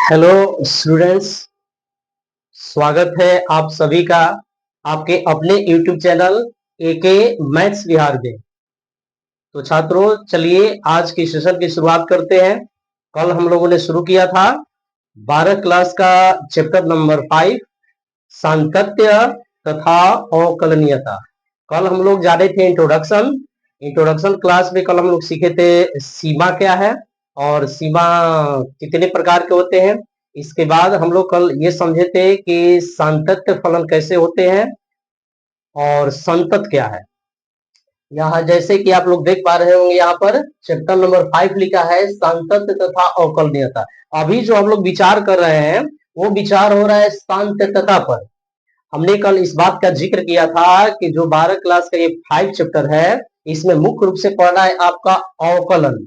Hello students, स्वागत है आप सभी का आपके अपने YouTube चैनल एके मैथ्स विहार में। तो छात्रों, चलिए आज के सेशन की शुरुआत करते हैं। कल हम लोगों ने शुरू किया था 12 क्लास का चैप्टर नंबर 5 सांतत्य तथा अवकलनीयता। कल हम लोग जाने थे इंट्रोडक्शन क्लास में। कल हम लोग सीखे थे सीमा क्या है और सीमा कितने प्रकार के होते हैं। इसके बाद हम लोग कल ये समझे थे कि सांतत्य फलन कैसे होते हैं और संतत क्या है। यहाँ जैसे कि आप लोग देख पा रहे होंगे, यहाँ पर चैप्टर नंबर 5 लिखा है सांतत्य तथा अवकलनीयता। अभी जो हम लोग विचार कर रहे हैं वो विचार हो रहा है सांतत्यता पर। हमने कल इस बात का जिक्र किया था कि जो 12 क्लास का ये 5 चैप्टर है, इसमें मुख्य रूप से पढ़ना है आपका अवकलन।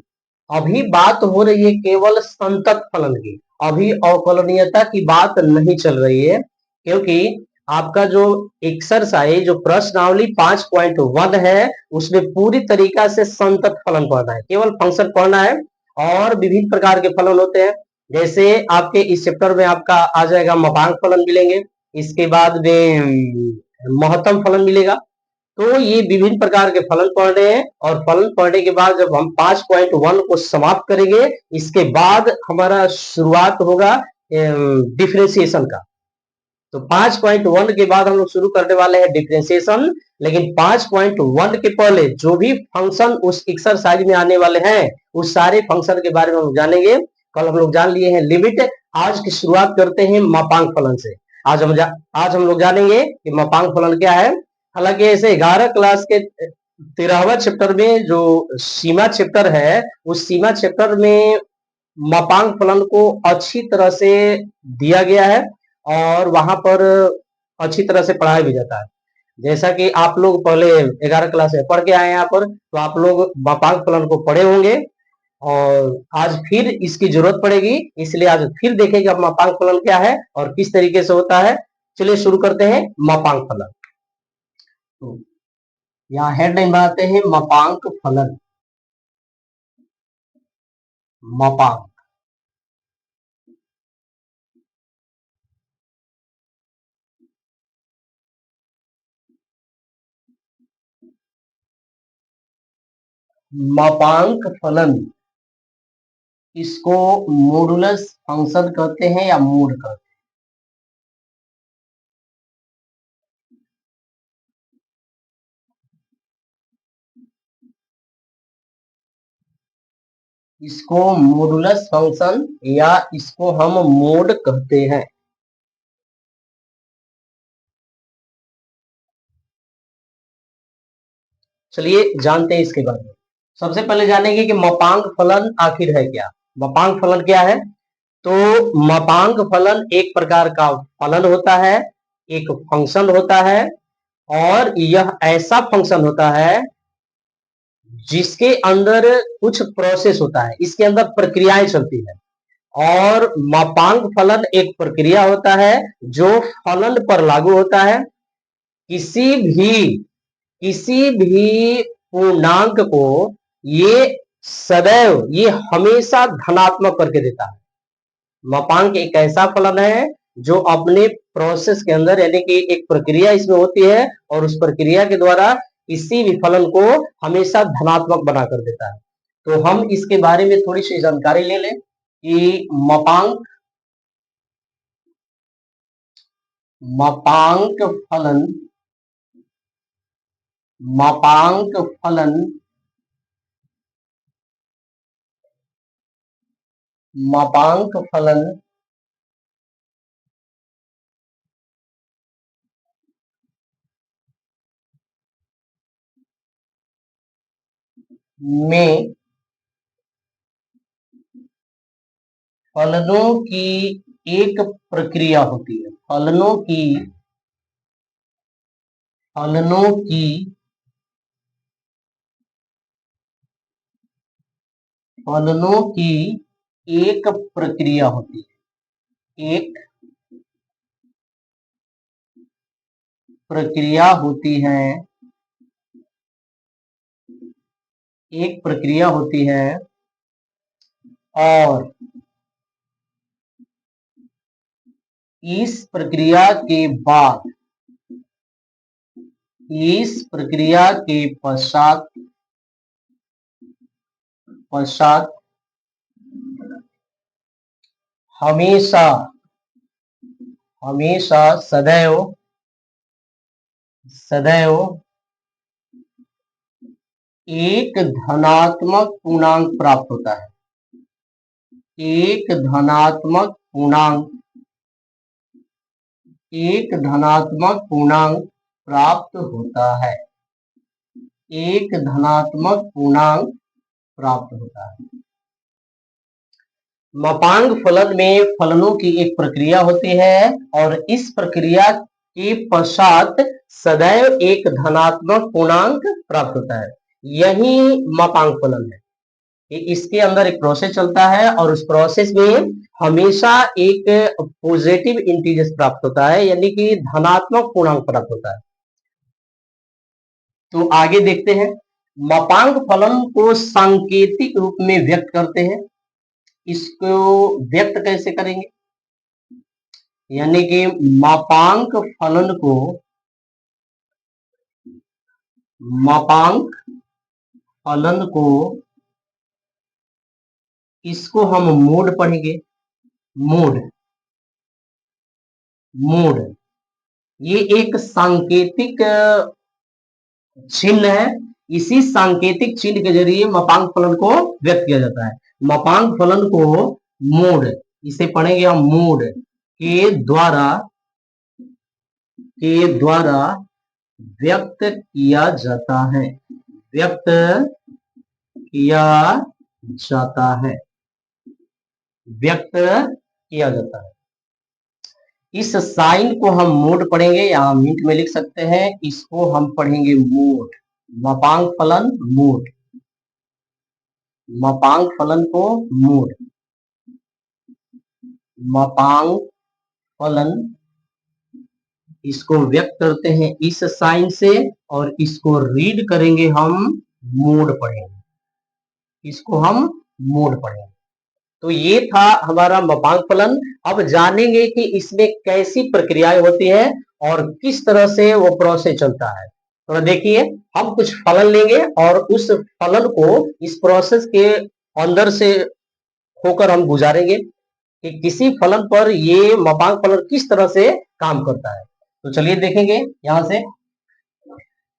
अभी बात हो रही है केवल संतत फलन की, अभी अवकलनीयता की बात नहीं चल रही है, क्योंकि आपका जो एक्सरसाइज जो प्रश्नावली 5.1 है उसमें पूरी तरीका से संतत फलन पढ़ना है, केवल फंक्शन पढ़ना है। और विभिन्न प्रकार के फलन होते हैं, जैसे आपके इस चैप्टर में आपका आ जाएगा मापांक फलन मिलेंगे, इसके बाद में महत्तम फलन मिलेगा। तो ये विभिन्न प्रकार के फलन पढ़ने हैं और फलन पढ़ने के बाद जब हम 5.1 को समाप्त करेंगे, इसके बाद हमारा शुरुआत होगा डिफरेंशिएशन का। तो 5.1 के बाद हम लोग शुरू करने वाले हैं डिफरेंशिएशन। लेकिन 5.1 के पहले जो भी फंक्शन उस एक्सरसाइज में आने वाले हैं उस सारे फंक्शन के बारे में हम जानेंगे। कल हम लोग जान लिए हैं लिमिट। आज की शुरुआत करते हैं मापांक फलन से। आज हम लोग जानेंगे कि मापांक फलन क्या है। हालांकि ऐसे 11 क्लास के 13वां चैप्टर में जो सीमा चैप्टर है, उस सीमा चैप्टर में मापांक फलन को अच्छी तरह से दिया गया है और वहां पर अच्छी तरह से पढ़ाया भी जाता है। जैसा कि आप लोग पहले 11 क्लास में पढ़ के आए हैं यहाँ पर, तो आप लोग मापांक फलन को पढ़े होंगे और आज फिर इसकी जरूरत पड़ेगी, इसलिए आज फिर देखेंगे मापांक फलन क्या है और किस तरीके से होता है। चलिए शुरू करते हैं मापांक फलन। तो यहाँ हेडलाइन बनाते हैं मापांक फलन। मापांक मापांक फलन, इसको मॉडुलस फंक्शन कहते हैं या मूड कहते हैं। इसको मॉडुलस फंक्शन या इसको हम मोड कहते हैं। चलिए जानते हैं इसके बारे में। सबसे पहले जानेंगे कि मापांक फलन आखिर है क्या। मापांक फलन क्या है? तो मापांक फलन एक प्रकार का फलन होता है, एक फंक्शन होता है और यह ऐसा फंक्शन होता है जिसके अंदर कुछ प्रोसेस होता है, इसके अंदर प्रक्रियाएं चलती है। और मापांक फलन एक प्रक्रिया होता है जो फलन पर लागू होता है। किसी भी किसी भी पूर्णांक को ये सदैव, ये हमेशा धनात्मक करके देता है। मापांक एक ऐसा फलन है जो अपने प्रोसेस के अंदर, यानी कि एक प्रक्रिया इसमें होती है और उस प्रक्रिया के द्वारा किसी भी फलन को हमेशा धनात्मक बना कर देता है। तो हम इसके बारे में थोड़ी सी जानकारी ले लें कि मापांक फलन मापांक फलन मापांक फलन में फलनों की एक प्रक्रिया होती है। फलनों की फलनों की एक प्रक्रिया होती है। एक प्रक्रिया होती है। एक प्रक्रिया होती है और इस प्रक्रिया के बाद, इस प्रक्रिया के पश्चात हमेशा, हमेशा सदैव, सदैव एक धनात्मक पूर्णांक प्राप्त होता है। एक धनात्मक पूर्णांक, एक धनात्मक पूर्णांक प्राप्त होता है। एक धनात्मक पूर्णांक प्राप्त होता है। मापांक फलन में फलनों की एक प्रक्रिया होती है और इस प्रक्रिया के पश्चात सदैव एक धनात्मक पूर्णांक प्राप्त होता है। यही मापांक फलन है। इसके अंदर एक प्रोसेस चलता है और उस प्रोसेस में हमेशा एक पॉजिटिव इंटीजर प्राप्त होता है, यानी कि धनात्मक पूर्णांक प्राप्त होता है। तो आगे देखते हैं, मापांक फलन को सांकेतिक रूप में व्यक्त करते हैं। इसको व्यक्त कैसे करेंगे, यानी कि मापांक फलन को, मापांक फलन को, इसको हम मोड पढ़ेंगे। मोड, मोड ये एक सांकेतिक चिन्ह है। इसी सांकेतिक चिन्ह के जरिए मापांक फलन को व्यक्त किया जाता है। मापांक फलन को मोड, इसे पढ़ेंगे हम मोड के द्वारा, के द्वारा व्यक्त किया जाता है, व्यक्त किया जाता है, व्यक्त किया जाता है। इस साइन को हम मोड पढ़ेंगे, यहां मिनट में लिख सकते हैं, इसको हम पढ़ेंगे मोड। मापांक फलन मोड, मापांक फलन को मोड, मापांक फलन इसको व्यक्त करते हैं इस साइन से और इसको रीड करेंगे हम मोड पढ़ेंगे, इसको हम मोड पढ़ेंगे। तो ये था हमारा मापांक फलन। अब जानेंगे कि इसमें कैसी प्रक्रियाएं होती है और किस तरह से वो प्रोसेस चलता है। तो देखिए, हम कुछ फलन लेंगे और उस फलन को इस प्रोसेस के अंदर से होकर हम गुजारेंगे कि किसी फलन पर ये मापांक फलन किस तरह से काम करता है। तो चलिए देखेंगे, यहां से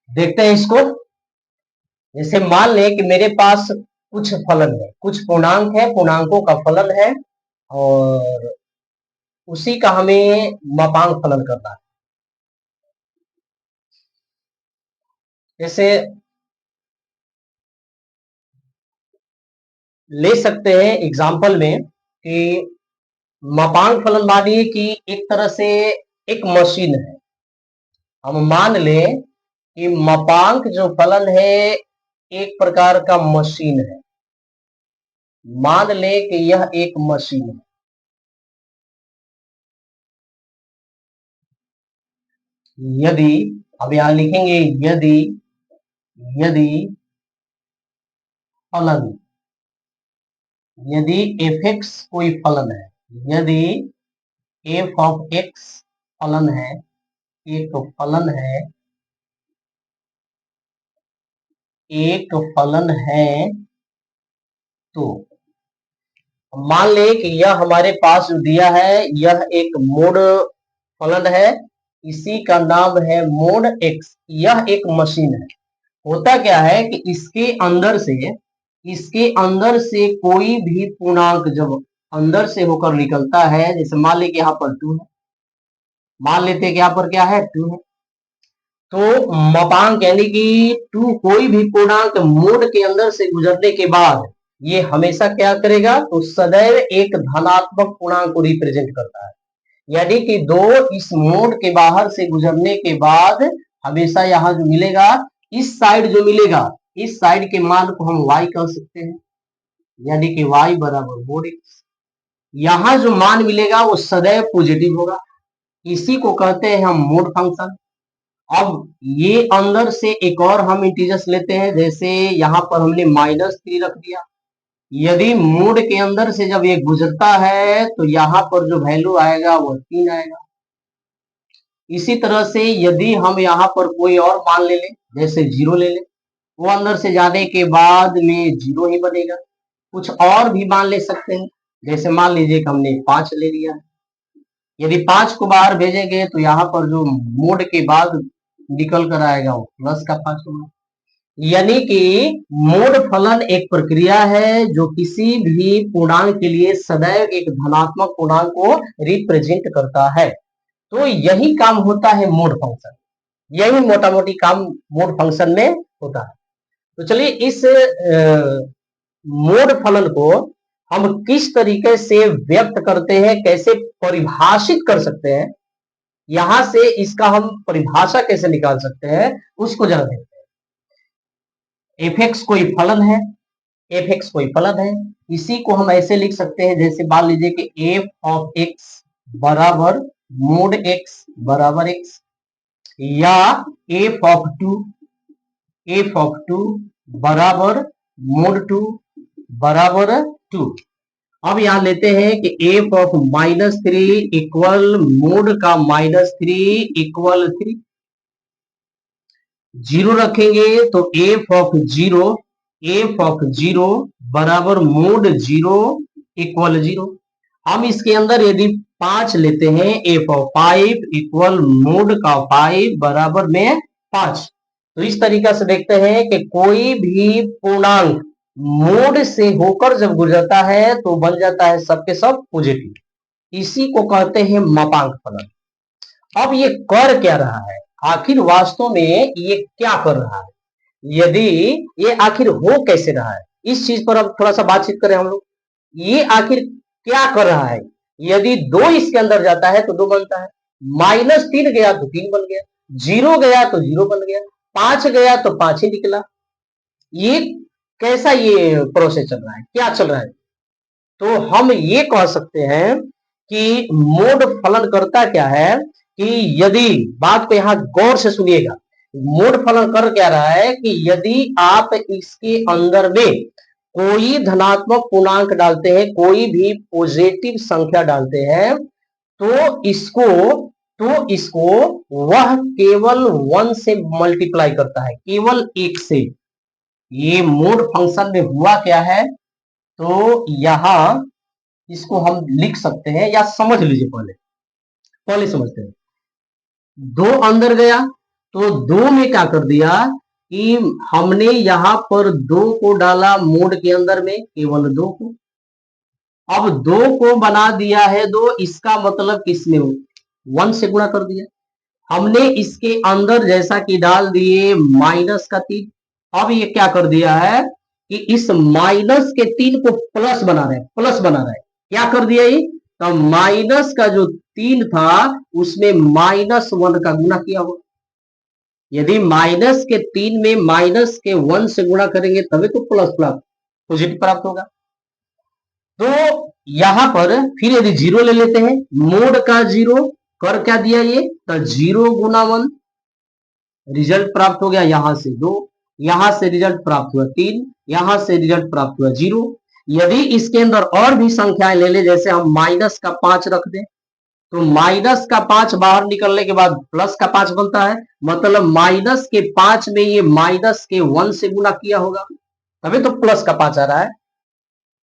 देखते हैं इसको। जैसे मान लें कि मेरे पास कुछ फलन है, कुछ पूर्णांक है, पूर्णांकों का फलन है और उसी का हमें मापांक फलन करना है। जैसे ले सकते हैं एग्जाम्पल में कि मापांक फलन मानिए कि एक तरह से एक मशीन है। हम मान लें कि मापांक जो फलन है एक प्रकार का मशीन है। मान लें कि यह एक मशीन है। यदि, अब यहां लिखेंगे यदि, यदि फलन, यदि f(x) कोई फलन है, यदि f ऑफ x फलन है, एक फलन है, एक फलन है, तो मान ले कि यह हमारे पास जो दिया है यह एक मोड फलन है, इसी का नाम है मोड x। यह एक मशीन है। होता क्या है कि इसके अंदर से कोई भी पूर्णांक जब अंदर से होकर निकलता है, जैसे मान ले कि यहाँ पर 2 है, मान लेते हैं कि यहाँ पर क्या है 2 है, तो मापांक यानी कि 2 कोई भी पूर्णांक मोड के अंदर से गुजरने के बाद ये हमेशा क्या करेगा, तो सदैव एक धनात्मक पूर्णांक को रिप्रेजेंट करता है। यानी कि 2 इस मोड के बाहर से गुजरने के बाद हमेशा यहाँ जो मिलेगा, इस साइड जो मिलेगा, इस साइड के मान को हम y कह सकते हैं, यानी कि y बराबर मोड x। यहाँ जो मान मिलेगा वो सदैव पॉजिटिव होगा, इसी को कहते हैं हम मोड फंक्शन। अब ये अंदर से एक और हम इंटीजर्स लेते हैं, जैसे यहाँ पर हमने -3 रख दिया, यदि मोड के अंदर से जब ये गुजरता है तो यहाँ पर जो वैल्यू आएगा वो 3 आएगा। इसी तरह से यदि हम यहाँ पर कोई और मान ले लें, जैसे 0 ले लें, वो अंदर से जाने के बाद में 0 ही बनेगा। कुछ और भी मान ले सकते हैं, जैसे मान लीजिए कि हमने 5 ले लिया है। यदि 5 को बाहर भेजेंगे तो यहाँ पर जो मोड के बाद निकल कर आएगा वो प्लस का 5 होगा। यानी कि मोड फलन एक प्रक्रिया है जो किसी भी पूर्णांक के लिए सदैव एक धनात्मक पूर्णांक को रिप्रेजेंट करता है। तो यही काम होता है मोड फंक्शन, यही मोटा मोटी काम मोड फंक्शन में होता है। तो चलिए इस मोड फलन को हम किस तरीके से व्यक्त करते हैं, कैसे परिभाषित कर सकते हैं, यहां से इसका हम परिभाषा कैसे निकाल सकते हैं उसको जरा देखते हैं। एफ एक्स कोई फलन है, एफ एक्स कोई फलन है, इसी को हम ऐसे लिख सकते हैं, जैसे मान लीजिए कि एफ ऑफ एक्स बराबर मोड एक्स बराबर एक्स, या एफ ऑफ टू बराबर मोड टू बराबर 2। अब यहां लेते हैं कि एफ ऑफ -3 इक्वल मोड का -3 इक्वल 3। 0 रखेंगे तो एफ ऑफ जीरो बराबर मोड 0 इक्वल 0। हम इसके अंदर यदि 5 लेते हैं, एफ ऑफ 5 इक्वल मोड का 5 बराबर में 5। तो इस तरीका से देखते हैं कि कोई भी पूर्णांक मोड से होकर जब गुजरता है तो बन जाता है सबके सब पॉजिटिव। इसी को कहते हैं मापांक फलन। अब ये कर क्या रहा है, आखिर वास्तव में ये क्या कर रहा है, यदि ये आखिर हो कैसे रहा है, इस चीज पर अब थोड़ा सा बातचीत करें हम लोग। ये आखिर क्या कर रहा है, यदि 2 इसके अंदर जाता है तो 2 बनता है, -3 गया तो 3 बन गया, 0 गया तो 0 बन गया, 5 गया तो 5 ही निकला। ये कैसा ये प्रोसेस चल रहा है, क्या चल रहा है? तो हम ये कह सकते हैं कि मोड फलन करता क्या है कि यदि, बात को यहां गौर से सुनिएगा, मोड फलन कर क्या रहा है कि यदि आप इसके अंदर में कोई धनात्मक पूर्णांक डालते हैं, कोई भी पॉजिटिव संख्या डालते हैं, तो इसको वह केवल 1 से मल्टीप्लाई करता है, केवल 1 से। ये मोड फंक्शन में हुआ क्या है, तो यहां इसको हम लिख सकते हैं, या समझ लीजिए, पहले समझते हैं। 2 अंदर गया तो 2 में क्या कर दिया कि हमने यहां पर 2 को डाला मोड के अंदर में, केवल 2 को। अब 2 को बना दिया है 2, इसका मतलब किसने 1 से गुणा कर दिया। हमने इसके अंदर जैसा कि डाल दिए -3। अब ये क्या कर दिया है कि इस -3 को प्लस बना रहे हैं, क्या कर दिया ये, तो माइनस का जो 3 था उसमें -1 का गुणा किया हुआ। यदि -3 में -1 से गुणा करेंगे तभी तो प्लस पॉजिटिव प्राप्त होगा। तो यहां पर फिर यदि 0 ले लेते हैं, मोड का 0 कर क्या दिया ये, तो 0 गुना 1, रिजल्ट प्राप्त हो गया, यहां से 2, यहां से रिजल्ट प्राप्त हुआ 3, यहां से रिजल्ट प्राप्त हुआ 0। यदि इसके अंदर और भी संख्याएं ले ले, जैसे हम -5 रख दें, तो -5 बाहर निकलने के बाद +5 बनता है, मतलब -5 में ये -1 से गुणा किया होगा, तभी तो +5 आ रहा है।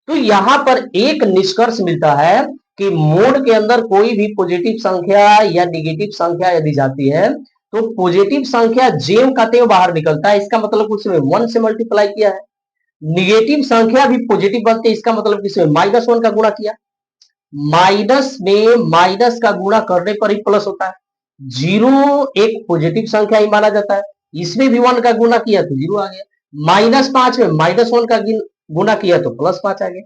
तो यहां पर एक निष्कर्ष मिलता है कि मोड के अंदर कोई भी पॉजिटिव संख्या या नेगेटिव संख्या यदि जाती है तो पॉजिटिव संख्या जेम का तेव बाहर निकलता है, इसका मतलब उसमें 1 से मल्टीप्लाई किया है। निगेटिव संख्या भी पॉजिटिव बनती है, इसका मतलब इसमें -1 का गुणा किया। माइनस में माइनस का गुणा करने पर ही प्लस होता है। 0 एक पॉजिटिव संख्या ही माना जाता है, इसमें भी 1 का गुणा किया तो 0 आ गया। -5 में -1 का गुणा किया तो +5 आ गया।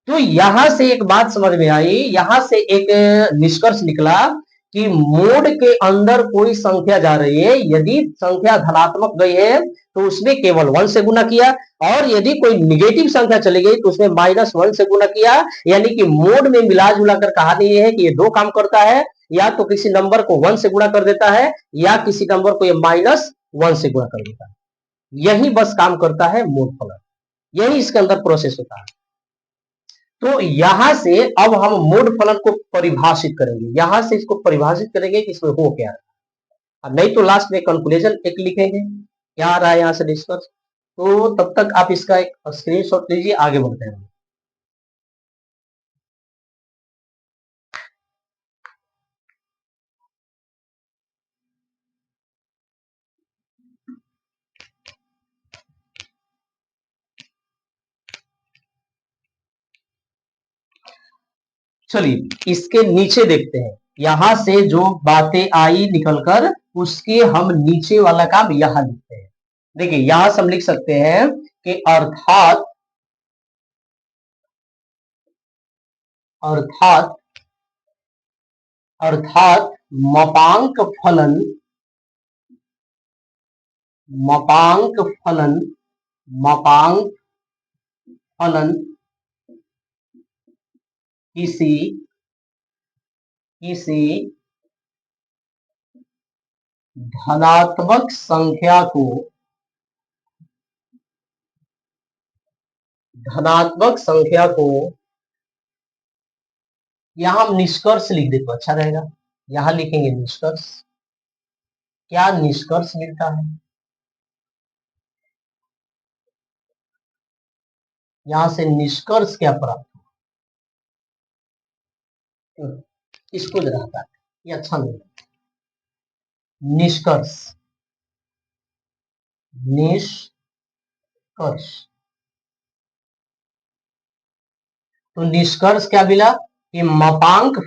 तो यहां से एक बात समझ में आई, यहां से एक निष्कर्ष निकला कि मोड के अंदर कोई संख्या जा रही है, यदि संख्या धनात्मक गई है तो उसमें केवल 1 से गुणा किया, और यदि कोई निगेटिव संख्या चली गई तो उसमें -1 से गुणा किया। यानी कि मोड में मिला जुलाकर कहानी ये है कि ये 2 काम करता है, या तो किसी नंबर को 1 से गुणा कर देता है, या किसी नंबर को ये -1 से गुणा कर देता है। यही बस काम करता है मोड फलन, यही इसके अंदर प्रोसेस होता है। तो यहां से अब हम मोड फलन को परिभाषित करेंगे, यहां से इसको परिभाषित करेंगे कि इसमें हो क्या है, नहीं तो लास्ट में कंक्लूजन एक लिखेंगे क्या आ रहा है यहां से निष्कर्ष। तो तब तक आप इसका एक स्क्रीनशॉट लीजिए, आगे बढ़ते हैं। चलिए इसके नीचे देखते हैं, यहां से जो बातें आई निकलकर उसके हम नीचे वाला काम यहां लिखते हैं। देखिए यहां से हम लिख सकते हैं कि अर्थात अर्थात अर्थात मापांक फलन मापांक फलन मापांक फलन किसी किसी धनात्मक संख्या को यहां हम निष्कर्ष लिख दे तो अच्छा रहेगा, यहां लिखेंगे निष्कर्ष। क्या निष्कर्ष मिलता है, यहां से निष्कर्ष क्या प्राप्त, इसको जरा हटा, ये अच्छा नहीं है। निष्कर्ष निष्कर्ष तो निष्कर्ष क्या मिला कि मापांक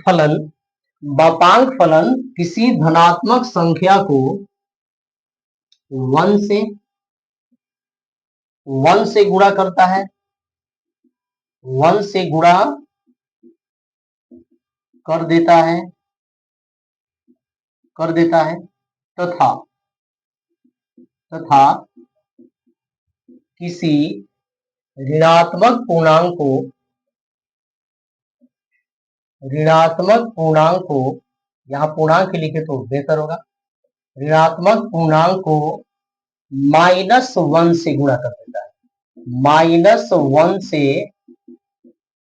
फलन किसी धनात्मक संख्या को 1 से गुणा करता है, 1 से गुणा कर देता है तथा किसी ऋणात्मक पूर्णांक को यहां पूर्णांक लिखे तो बेहतर होगा, ऋणात्मक पूर्णांक को -1 से गुणा कर देता है, -1 से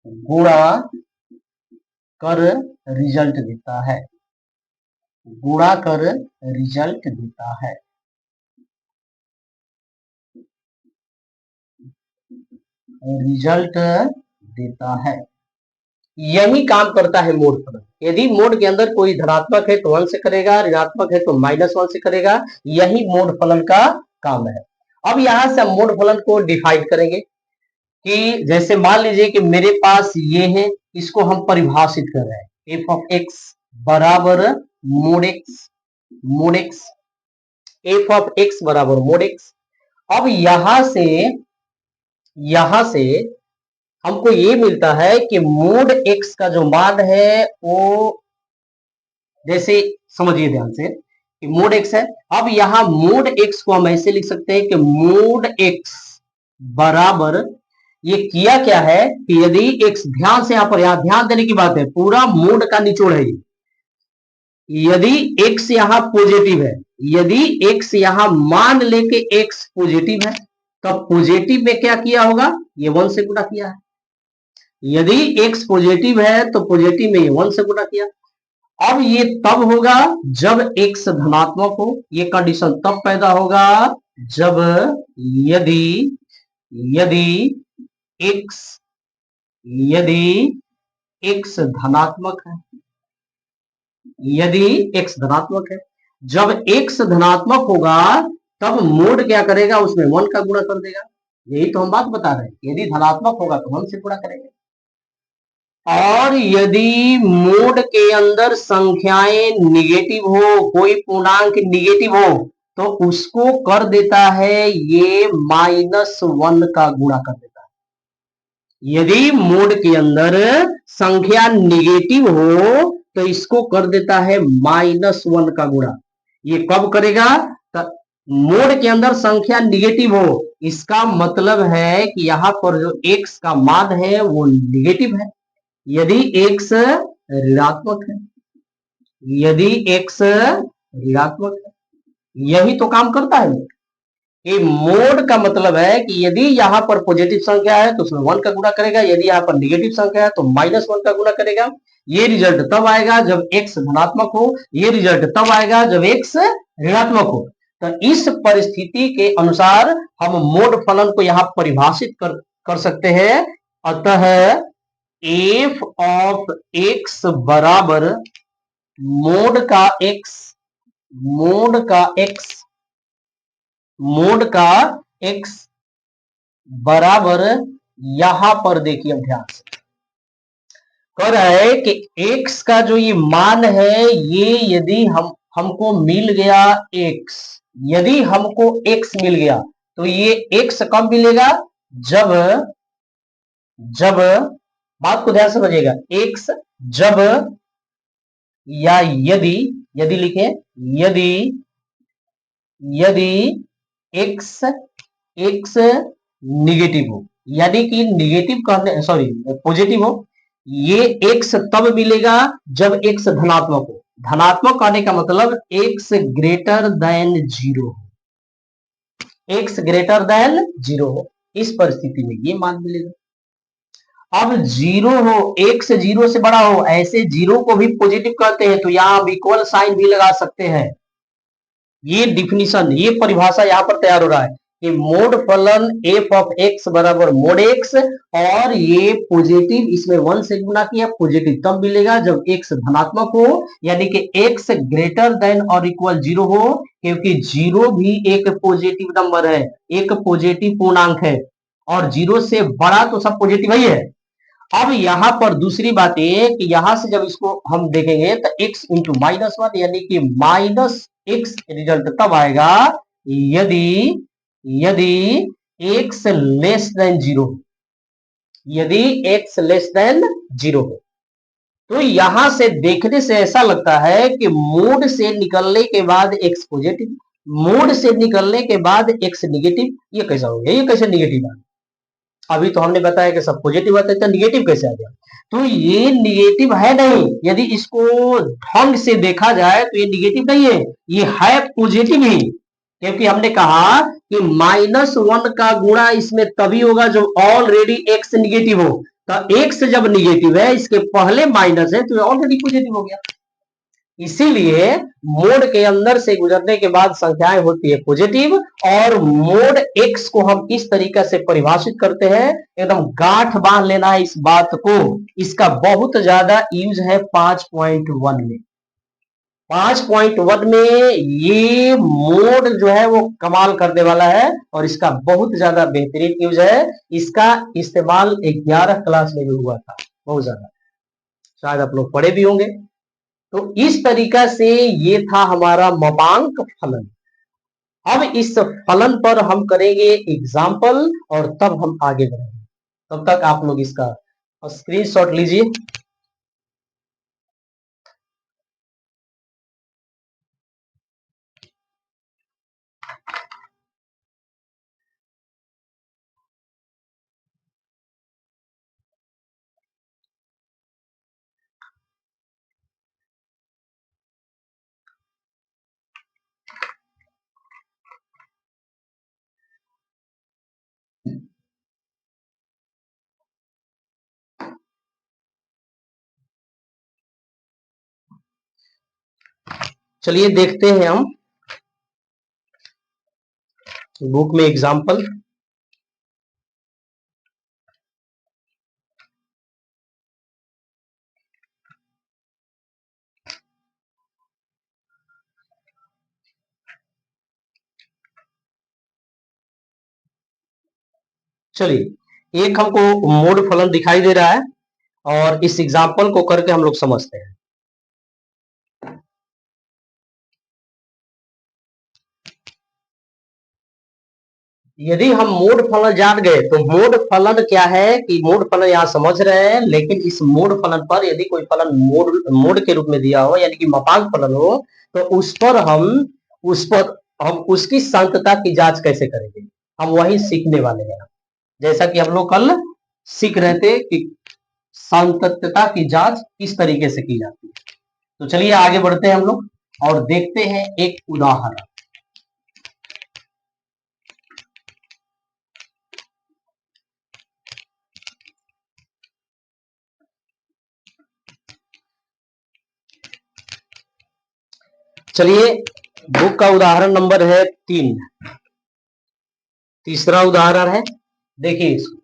गुणा कर रिजल्ट देता है, गुणा कर रिजल्ट देता है। यही काम करता है मोड फलन। यदि मोड के अंदर कोई धनात्मक है तो 1 से करेगा, ऋणात्मक है तो -1 से करेगा, यही मोड फलन का काम है। अब यहां से हम मोड फलन को डिफाइन करेंगे कि जैसे मान लीजिए कि मेरे पास ये है, इसको हम परिभाषित कर रहे हैं, f ऑफ x बराबर mode x, f of x बराबर मोड x। अब यहां से हमको ये मिलता है कि मोड x का जो मान है वो, जैसे समझिए ध्यान से कि मोड x है। अब यहां मोड x को हम ऐसे लिख सकते हैं कि मोड x बराबर, ये किया क्या है कि यदि x, ध्यान से यहां पर, यहां ध्यान देने की बात है, पूरा मोड का निचोड़ है ये। यदि x यहां पॉजिटिव है, यदि x यहां मान लेके x पॉजिटिव है, तब पॉजिटिव में क्या किया होगा, ये 1 से गुणा किया है। यदि x पॉजिटिव है तो पॉजिटिव में ये 1 से गुणा किया। अब ये तब होगा जब x धनात्मक हो, ये कंडीशन तब पैदा होगा जब यदि x धनात्मक है, जब x धनात्मक होगा तब मोड क्या करेगा, उसमें 1 का गुणा कर देगा। यही तो हम बात बता रहे हैं, यदि धनात्मक होगा तो 1 से गुणा करेंगे। और यदि मोड के अंदर संख्याएं निगेटिव हो, कोई पूर्णांक निगेटिव हो, तो उसको कर देता है ये -1 का गुणा कर देता है। यदि मोड के अंदर संख्या निगेटिव हो तो इसको कर देता है -1 का गुणा। ये कब करेगा, मोड के अंदर संख्या निगेटिव हो, इसका मतलब है कि यहां पर जो x का मान है वो निगेटिव है। यदि x ऋणात्मक है, यही तो काम करता है। कि मोड का मतलब है कि यदि यहां पर पॉजिटिव संख्या है तो उसमें 1 का गुणा करेगा, यदि यहां पर निगेटिव संख्या है तो -1 का गुणा करेगा। ये रिजल्ट तब आएगा जब x धनात्मक हो, ये रिजल्ट तब आएगा जब x ऋणात्मक हो। तो इस परिस्थिति के अनुसार हम मोड फलन को यहां परिभाषित कर सकते हैं। अतः f ऑफ x बराबर मोड का x, मोड का x, मोड का x बराबर, यहां पर देखिए हम ध्यान से कह रहा है कि x का जो ये मान है, ये यदि हमको मिल गया x, यदि हमको x मिल गया तो ये x कब मिलेगा, जब जब बात को ध्यान से समझिएगा, x जब या यदि, यदि लिखे, यदि यदि x निगेटिव हो, यानी कि निगेटिव कहने, सॉरी पॉजिटिव हो, ये x तब मिलेगा जब x धनात्मक हो। धनात्मक कहने का मतलब x ग्रेटर देन 0 हो, x ग्रेटर देन 0 हो, इस परिस्थिति में ये मान मिलेगा। अब 0 हो, x 0 से बड़ा हो, ऐसे 0 को भी पॉजिटिव कहते हैं, तो यहां इक्वल साइन भी लगा सकते हैं। ये डिफिनीशन, ये परिभाषा यहां पर तैयार हो रहा है कि मोड फलन f ऑफ x बराबर मोड x, और ये पॉजिटिव, इसमें 1 से गुना किया, पॉजिटिव तब मिलेगा जब x धनात्मक हो, यानी कि x ग्रेटर देन और इक्वल 0 हो, क्योंकि 0 भी एक पॉजिटिव नंबर है, एक पॉजिटिव पूर्णांक है, और 0 से बड़ा तो सब पॉजिटिव ही है। अब यहां पर दूसरी बात ये कि यहां से जब इसको हम देखेंगे तो x इंटू -1, यानी कि -x रिजल्ट तब आएगा यदि यदि x लेस देन 0, यदि x लेस देन 0 हो। तो यहां से देखने से ऐसा लगता है कि मोड से निकलने के बाद x पॉजिटिव, मोड से निकलने के बाद x निगेटिव, ये कैसा हो गया, ये कैसे निगेटिव आ गया? अभी तो हमने बताया कि सब पॉजिटिव आते हैं, तो निगेटिव कैसे आ गया? तो ये निगेटिव है नहीं, यदि इसको ढंग से देखा जाए तो ये निगेटिव नहीं है, ये है पॉजिटिव ही, क्योंकि हमने कहा कि -1 का गुणा इसमें तभी होगा जब ऑलरेडी x निगेटिव हो। तो x जब निगेटिव है, इसके पहले माइनस है, तो ऑलरेडी पॉजिटिव हो गया। इसीलिए मोड के अंदर से गुजरने के बाद संख्याएं होती है पॉजिटिव, और मोड x को हम इस तरीके से परिभाषित करते हैं, एकदम गांठ बांध लेना है इस बात को। इसका बहुत ज्यादा यूज है 5.1 में, 5.1 में ये मोड जो है वो कमाल करने वाला है, और इसका बहुत ज्यादा बेहतरीन यूज है। इसका इस्तेमाल 11 क्लास में भी हुआ था, बहुत ज्यादा, शायद आप लोग पढ़े भी होंगे। तो इस तरीका से ये था हमारा मापांक फलन। अब इस फलन पर हम करेंगे एग्जाम्पल, और तब हम आगे बढ़ेंगे। तब तक आप लोग इसका स्क्रीनशॉट लीजिए। चलिए देखते हैं हम बुक में एग्जाम्पल। चलिए, एक हमको मोड फलन दिखाई दे रहा है, और इस एग्जाम्पल को करके हम लोग समझते हैं। यदि हम मोड फलन जान गए तो मोड फलन क्या है, कि मोड फलन यहां समझ रहे हैं, लेकिन इस मोड फलन पर यदि कोई फलन मोड के रूप में दिया हो, यानी कि मापांक फलन हो, तो उस पर हम उसकी संतता की जांच कैसे करेंगे, हम वही सीखने वाले हैं। जैसा कि हम लोग कल सीख रहे थे कि संततता की जांच किस तरीके से की जाती है। तो चलिए आगे बढ़ते हैं हम लोग और देखते हैं एक उदाहरण। चलिए बुक का उदाहरण नंबर है 3, तीसरा उदाहरण है, देखिए इसको।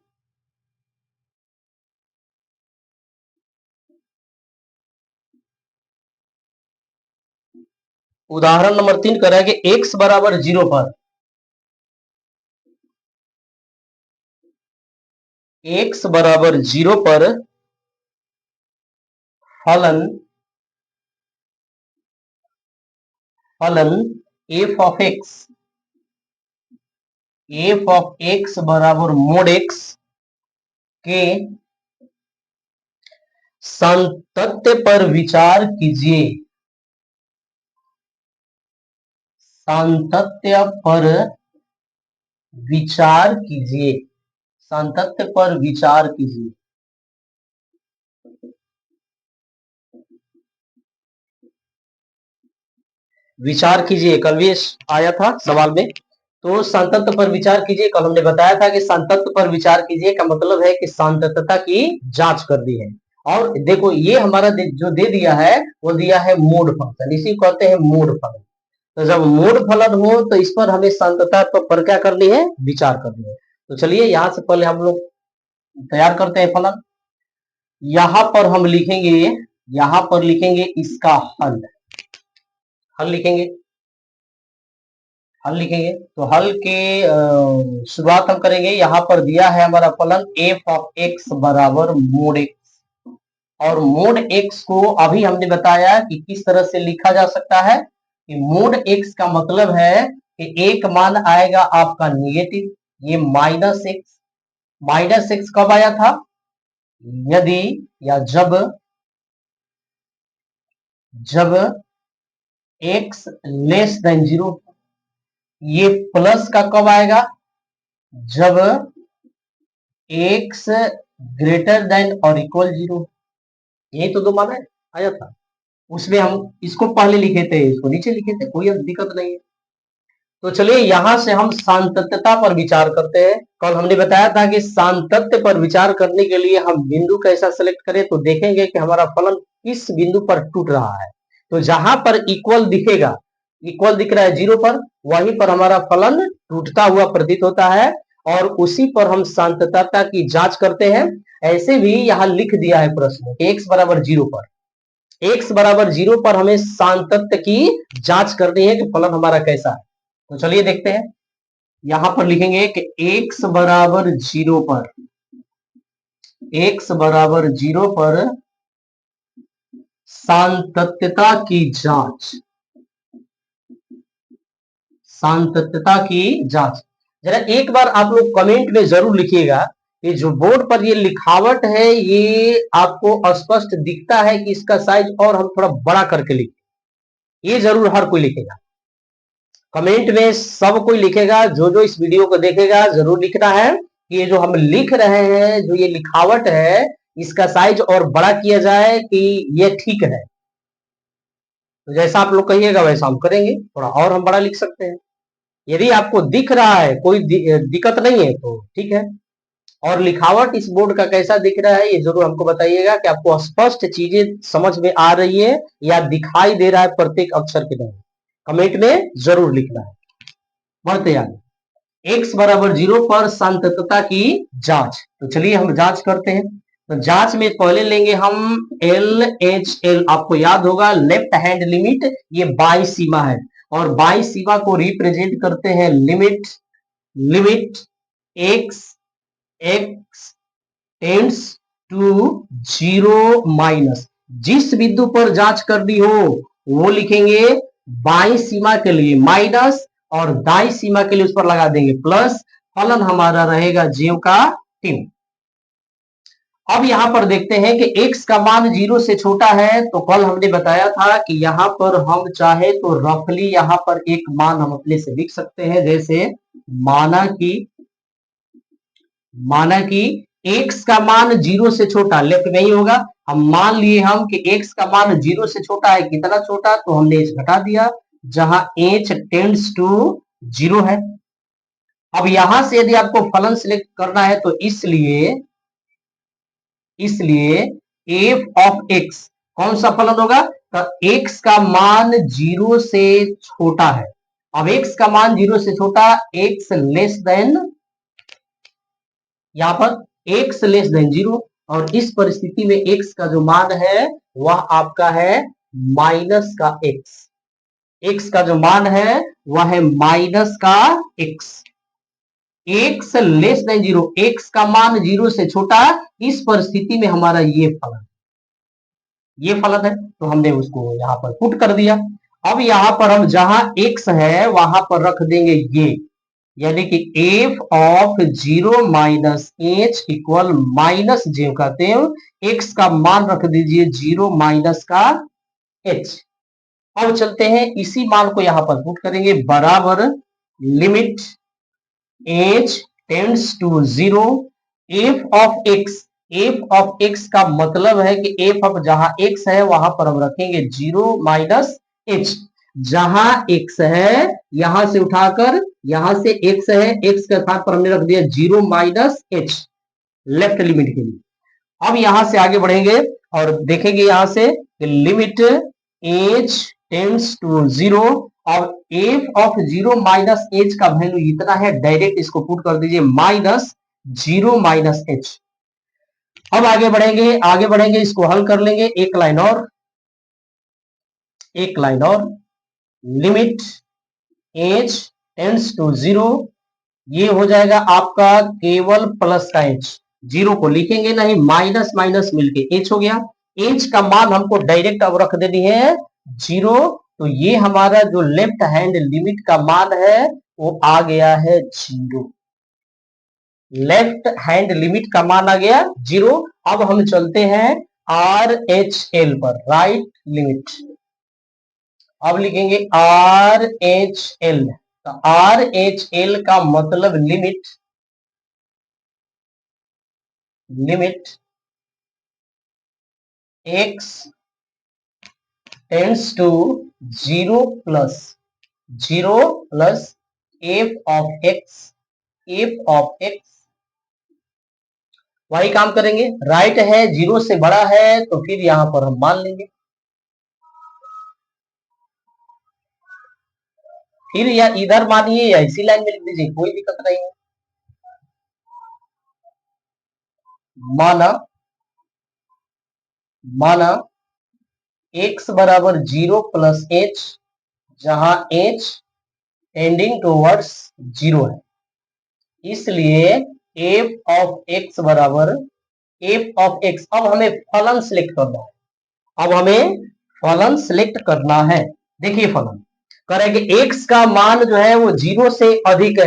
उदाहरण नंबर 3 कह रहा है कि x बराबर 0 पर, x बराबर 0 पर फलन f ऑफ x बराबर मोड x के सातत्य पर विचार कीजिए। सातत्य पर विचार कीजिए, सातत्य पर विचार कीजिए। विचार कीजिए कल भी आया था सवाल में। तो सातत्य पर विचार कीजिए, कल हमने बताया था कि सातत्य पर विचार कीजिए का मतलब है कि सातत्यता की जांच कर दी है। और देखो ये हमारा जो दे दिया है वो दिया है मोड फंक्शन, इसी को कहते हैं मोड फलन। तो जब मोड फलन हो तो इस पर हमें सातत्यता पर क्या करनी है, विचार करनी है। तो चलिए यहां से पहले हम लोग तैयार करते हैं फलन। यहां पर हम लिखेंगे, यहां पर लिखेंगे इसका हल, हल लिखेंगे, हल लिखेंगे। तो हल के शुरुआत हम करेंगे। यहां पर दिया है हमारा फलन f ऑफ x बराबर मोड x, और मोड x को अभी हमने बताया कि किस तरह से लिखा जा सकता है कि मोड x का मतलब है कि एक मान आएगा आपका निगेटिव, ये -x। -x कब आया था, यदि या जब x लेस देन 0। ये प्लस का कब आएगा, जब x ग्रेटर देन और इक्वल 0। यही तो दो मान है आया था, उसमें हम इसको पहले लिखे थे, इसको नीचे लिखे थे, कोई दिक्कत नहीं है। तो चलिए यहां से हम सातत्यता पर विचार करते हैं। कल हमने बताया था कि सातत्य पर विचार करने के लिए हम बिंदु कैसा सेलेक्ट करें, तो देखेंगे कि हमारा फलन किस बिंदु पर टूट रहा है। तो जहां पर इक्वल दिखेगा, इक्वल दिख रहा है 0 पर, वहीं पर हमारा फलन टूटता हुआ प्रतीत होता है, और उसी पर हम सातत्यता की जांच करते हैं। ऐसे भी यहां लिख दिया है प्रश्न x बराबर 0 पर, x बराबर 0 पर हमें सातत्य की जांच करनी है कि फलन हमारा कैसा है। तो चलिए देखते हैं। यहां पर लिखेंगे कि x बराबर 0 पर, x बराबर 0 पर सातत्यता की जांच, सातत्यता की जांच। जरा एक बार आप लोग कमेंट में जरूर लिखिएगा कि जो बोर्ड पर ये लिखावट है ये आपको स्पष्ट दिखता है कि इसका साइज और हम थोड़ा बड़ा करके लिखें। ये जरूर हर कोई लिखेगा, कमेंट में सब कोई लिखेगा, जो जो इस वीडियो को देखेगा जरूर लिखना है कि ये जो हम लिख रहे हैं, जो ये लिखावट है, इसका साइज और बड़ा किया जाए कि ये ठीक है। तो जैसा आप लोग कहिएगा वैसा हम करेंगे, थोड़ा और हम बड़ा लिख सकते हैं। यदि आपको दिख रहा है, कोई दिक्कत नहीं है तो ठीक है। और लिखावट इस बोर्ड का कैसा दिख रहा है ये जरूर हमको बताइएगा कि आपको स्पष्ट चीजें समझ में आ रही है या दिखाई दे रहा है प्रत्येक अक्षर के द्वारा, कमेंट में जरूर लिखना है। बढ़ते आगे, x बराबर 0 पर सातत्यता की जांच। तो चलिए हम जांच करते हैं। तो जांच में पहले लेंगे हम LHL, आपको याद होगा लेफ्ट हैंड लिमिट, ये बाई सीमा है, और बाई सीमा को रिप्रेजेंट करते हैं limit, limit x x tends to 0 minus. जिस बिंदु पर जांच करनी हो वो लिखेंगे बाई सीमा के लिए माइनस, और दाई सीमा के लिए उस पर लगा देंगे प्लस। फलन हमारा रहेगा ज्यों का त्यों। अब यहां पर देखते हैं कि x का मान 0 से छोटा है, तो कल हमने बताया था कि यहां पर हम चाहे तो रफली यहां पर एक मान हम अपने से लिख सकते हैं, जैसे माना कि x का मान 0 से छोटा, लेफ्ट में ही होगा। हम मान लिए हम कि x का मान 0 से छोटा है, कितना छोटा, तो हमने h घटा दिया, जहां h टेंड्स टू 0 है। अब यहां से यदि आपको फलन सिलेक्ट करना है तो इसलिए f ऑफ x, कौन सा फलन होगा? तो x का मान 0 से छोटा है। अब x का मान 0 से छोटा, x लेस देन, यहां पर x लेस देन 0, और इस परिस्थिति में x का जो मान है वह आपका है माइनस का x। x का जो मान है वह है माइनस का x। x less than 0, x का मान 0 से छोटा, इस परिस्थिति में हमारा ये फलन है, तो हमने उसको यहां पर पुट कर दिया। अब यहां पर हम जहां x है वहां पर रख देंगे ये, यानी कि f of 0 minus h equal minus j कहते हैं, x का मान रख दीजिए 0 माइनस का h। अब चलते हैं इसी मान को यहां पर पुट करेंगे, बराबर limit h tends to 0 f of x का मतलब है कि f ऑफ जहां x है वहां पर हम रखेंगे 0 माइनस h। जहां x है यहां से उठाकर, यहां से x है, x के स्थान पर हमने रख दिया 0 माइनस h लेफ्ट लिमिट के लिए। अब यहां से आगे बढ़ेंगे और देखेंगे यहां से लिमिट h टेंड्स टू 0, और f ऑफ 0 माइनस h का वैल्यू इतना है, डायरेक्ट इसको पुट कर दीजिए माइनस 0 माइनस h। अब आगे बढ़ेंगे इसको हल कर लेंगे, एक लाइन और, लिमिट h टेंड्स टू 0, ये हो जाएगा आपका केवल प्लस का h, 0 को लिखेंगे नहीं, माइनस माइनस मिलके h हो गया। h का मान हमको डायरेक्ट अब रख देनी है 0, तो ये हमारा जो लेफ्ट हैंड लिमिट का मान है वो आ गया है 0। लेफ्ट हैंड लिमिट का मान आ गया 0। अब हम चलते हैं RHL पर, राइट लिमिट। अब लिखेंगे RHL, तो RHL का मतलब limit x tends to 0 plus f of x, वही काम करेंगे। राइट है, 0 से बड़ा है, तो फिर यहां पर हम मान लेंगे, फिर या इधर मानिए या इसी लाइन में लिख दीजिए, कोई दिक्कत नहीं है। माना x बराबर 0 प्लस h, जहां h टेंडिंग टूवर्ड्स 0 है, इसलिए f ऑफ x बराबर f ऑफ x। अब हमें फलन सिलेक्ट करना है, देखिए फलन करेंगे, x का मान जो है वो 0 से अधिक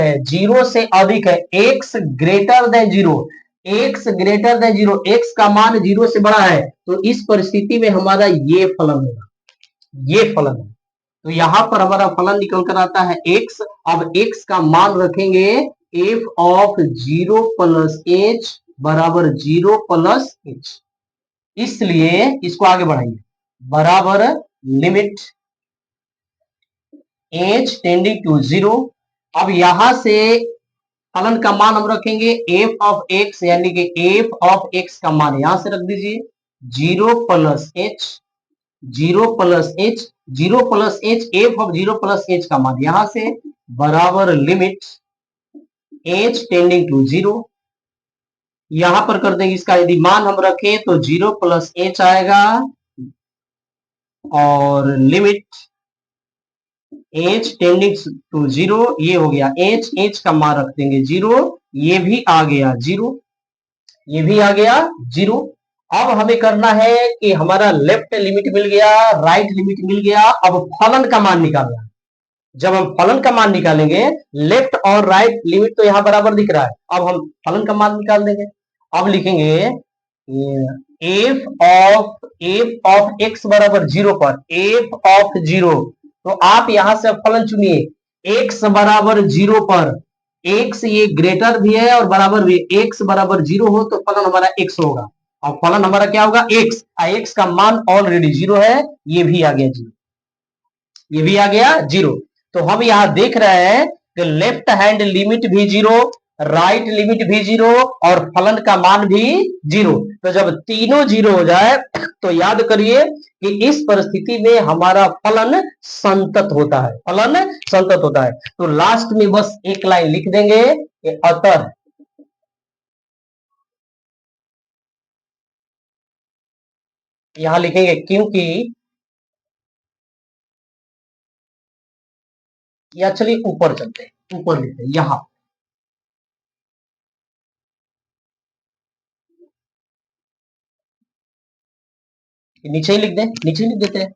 है, x ग्रेटर देन 0, x का मान 0 से बड़ा है, तो इस परिस्थिति में हमारा ये फलन होगा, ये फलन है। तो यहां पर हमारा फलन निकल कर आता है x। अब x का मान रखेंगे f ऑफ 0 प्लस h बराबर 0 प्लस h, इसलिए इसको आगे बढ़ाइए, बराबर लिमिट h टेंडिंग टू 0। अब यहां से फलन का मान हम रखेंगे f ऑफ x, यानी कि f ऑफ x का मान यहां से रख दीजिए 0 plus h, f of 0 plus h का मान यहां से, बराबर लिमिट h टेंडिंग टू 0। यहां पर कर देंगे, इसका यदि मान हम रखें तो 0 प्लस h आएगा, और लिमिट h टेंडिंग टू 0, ये हो गया h का मान रख देंगे 0, ये भी आ गया 0। अब हमें करना है कि हमारा लेफ्ट लिमिट मिल गया, राइट लिमिट मिल गया, अब फलन का मान निकालना है। जब हम फलन का मान निकालेंगे, लेफ्ट और राइट लिमिट तो यहां बराबर दिख रहा है, अब हम फलन का मान निकाल देंगे। अब लिखेंगे f ऑफ x बराबर 0 पर, f ऑफ 0, तो आप यहां से फलन चुनिए, x बराबर 0 पर, x ये ग्रेटर भी है और बराबर भी, x बराबर 0 हो तो फलन हमारा x होगा, और फलन हमारा क्या होगा x का मान ऑलरेडी 0 है, ये भी आ गया 0। तो हम यहां देख रहे हैं कि लेफ्ट हैंड लिमिट भी 0 राइट लिमिट भी जीरो और फलन का मान भी जीरो। तो जब तीनों जीरो हो जाए तो याद करिए कि इस परिस्थिति में हमारा फलन संतत होता है, फलन संतत होता है। तो लास्ट में बस एक लाइन लिख देंगे कि अतः, यहां लिखेंगे क्योंकि, या चलिए ऊपर चलते हैं, ऊपर लिखते हैं यहां, नीचे ही लिख दें, नीचे ही लिख देते हैं।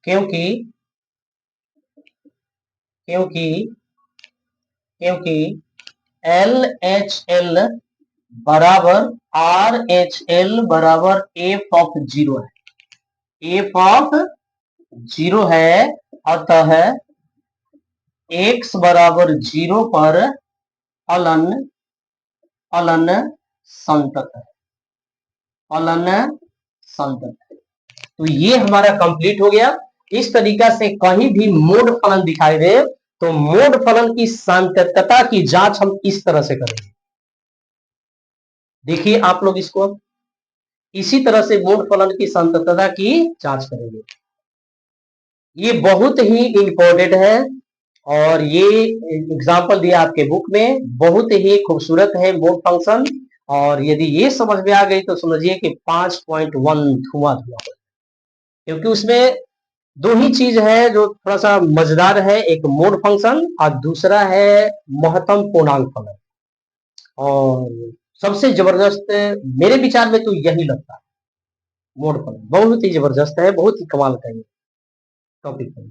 क्योंकि क्योंकि क्योंकि एल एच एल बराबर आर एच एल बराबर एफ ऑफ जीरो है, एफ ऑफ जीरो है, अतः एक्स बराबर जीरो पर फलन फलन संतत है, फलन संतत है। तो ये हमारा कंप्लीट हो गया। इस तरीका से कहीं भी मोड फलन दिखाई दे तो मोड फलन की संततता की जांच हम इस तरह से करेंगे। देखिए आप लोग इसको इसी तरह से मोड फलन की संततता की जांच करेंगे। ये बहुत ही इंपॉर्टेंट है और ये एग्जाम्पल दिया आपके बुक में, बहुत ही खूबसूरत है मोड फंक्शन। और यदि ये समझ में आ गई तो समझिए कि 5.1 धुआं धुआं, क्योंकि उसमें दो ही चीज है जो थोड़ा सा मजेदार है, एक मोड फंक्शन और दूसरा है महत्तम पूर्णांक फलन। और सबसे जबरदस्त मेरे विचार में तो यही लगता है, मोड फलन बहुत ही जबरदस्त है, बहुत ही कमाल का ये टॉपिक है।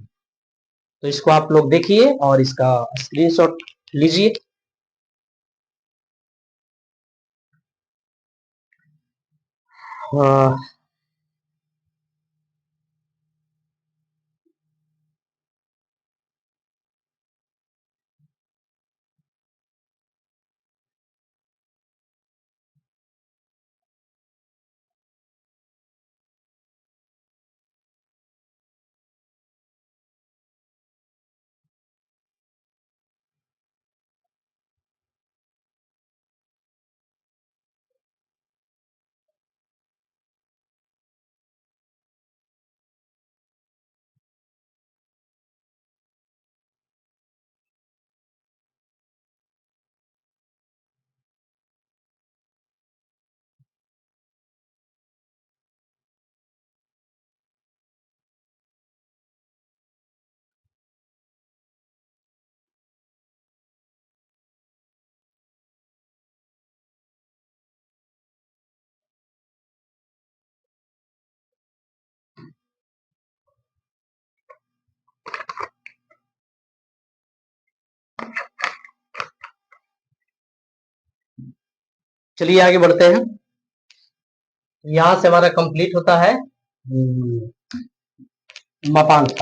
तो इसको आप लोग देखिए और इसका स्क्रीनशॉट लीजिए। हाँ, चलिए आगे बढ़ते हैं। यहां से हमारा कंप्लीट होता है मापांक।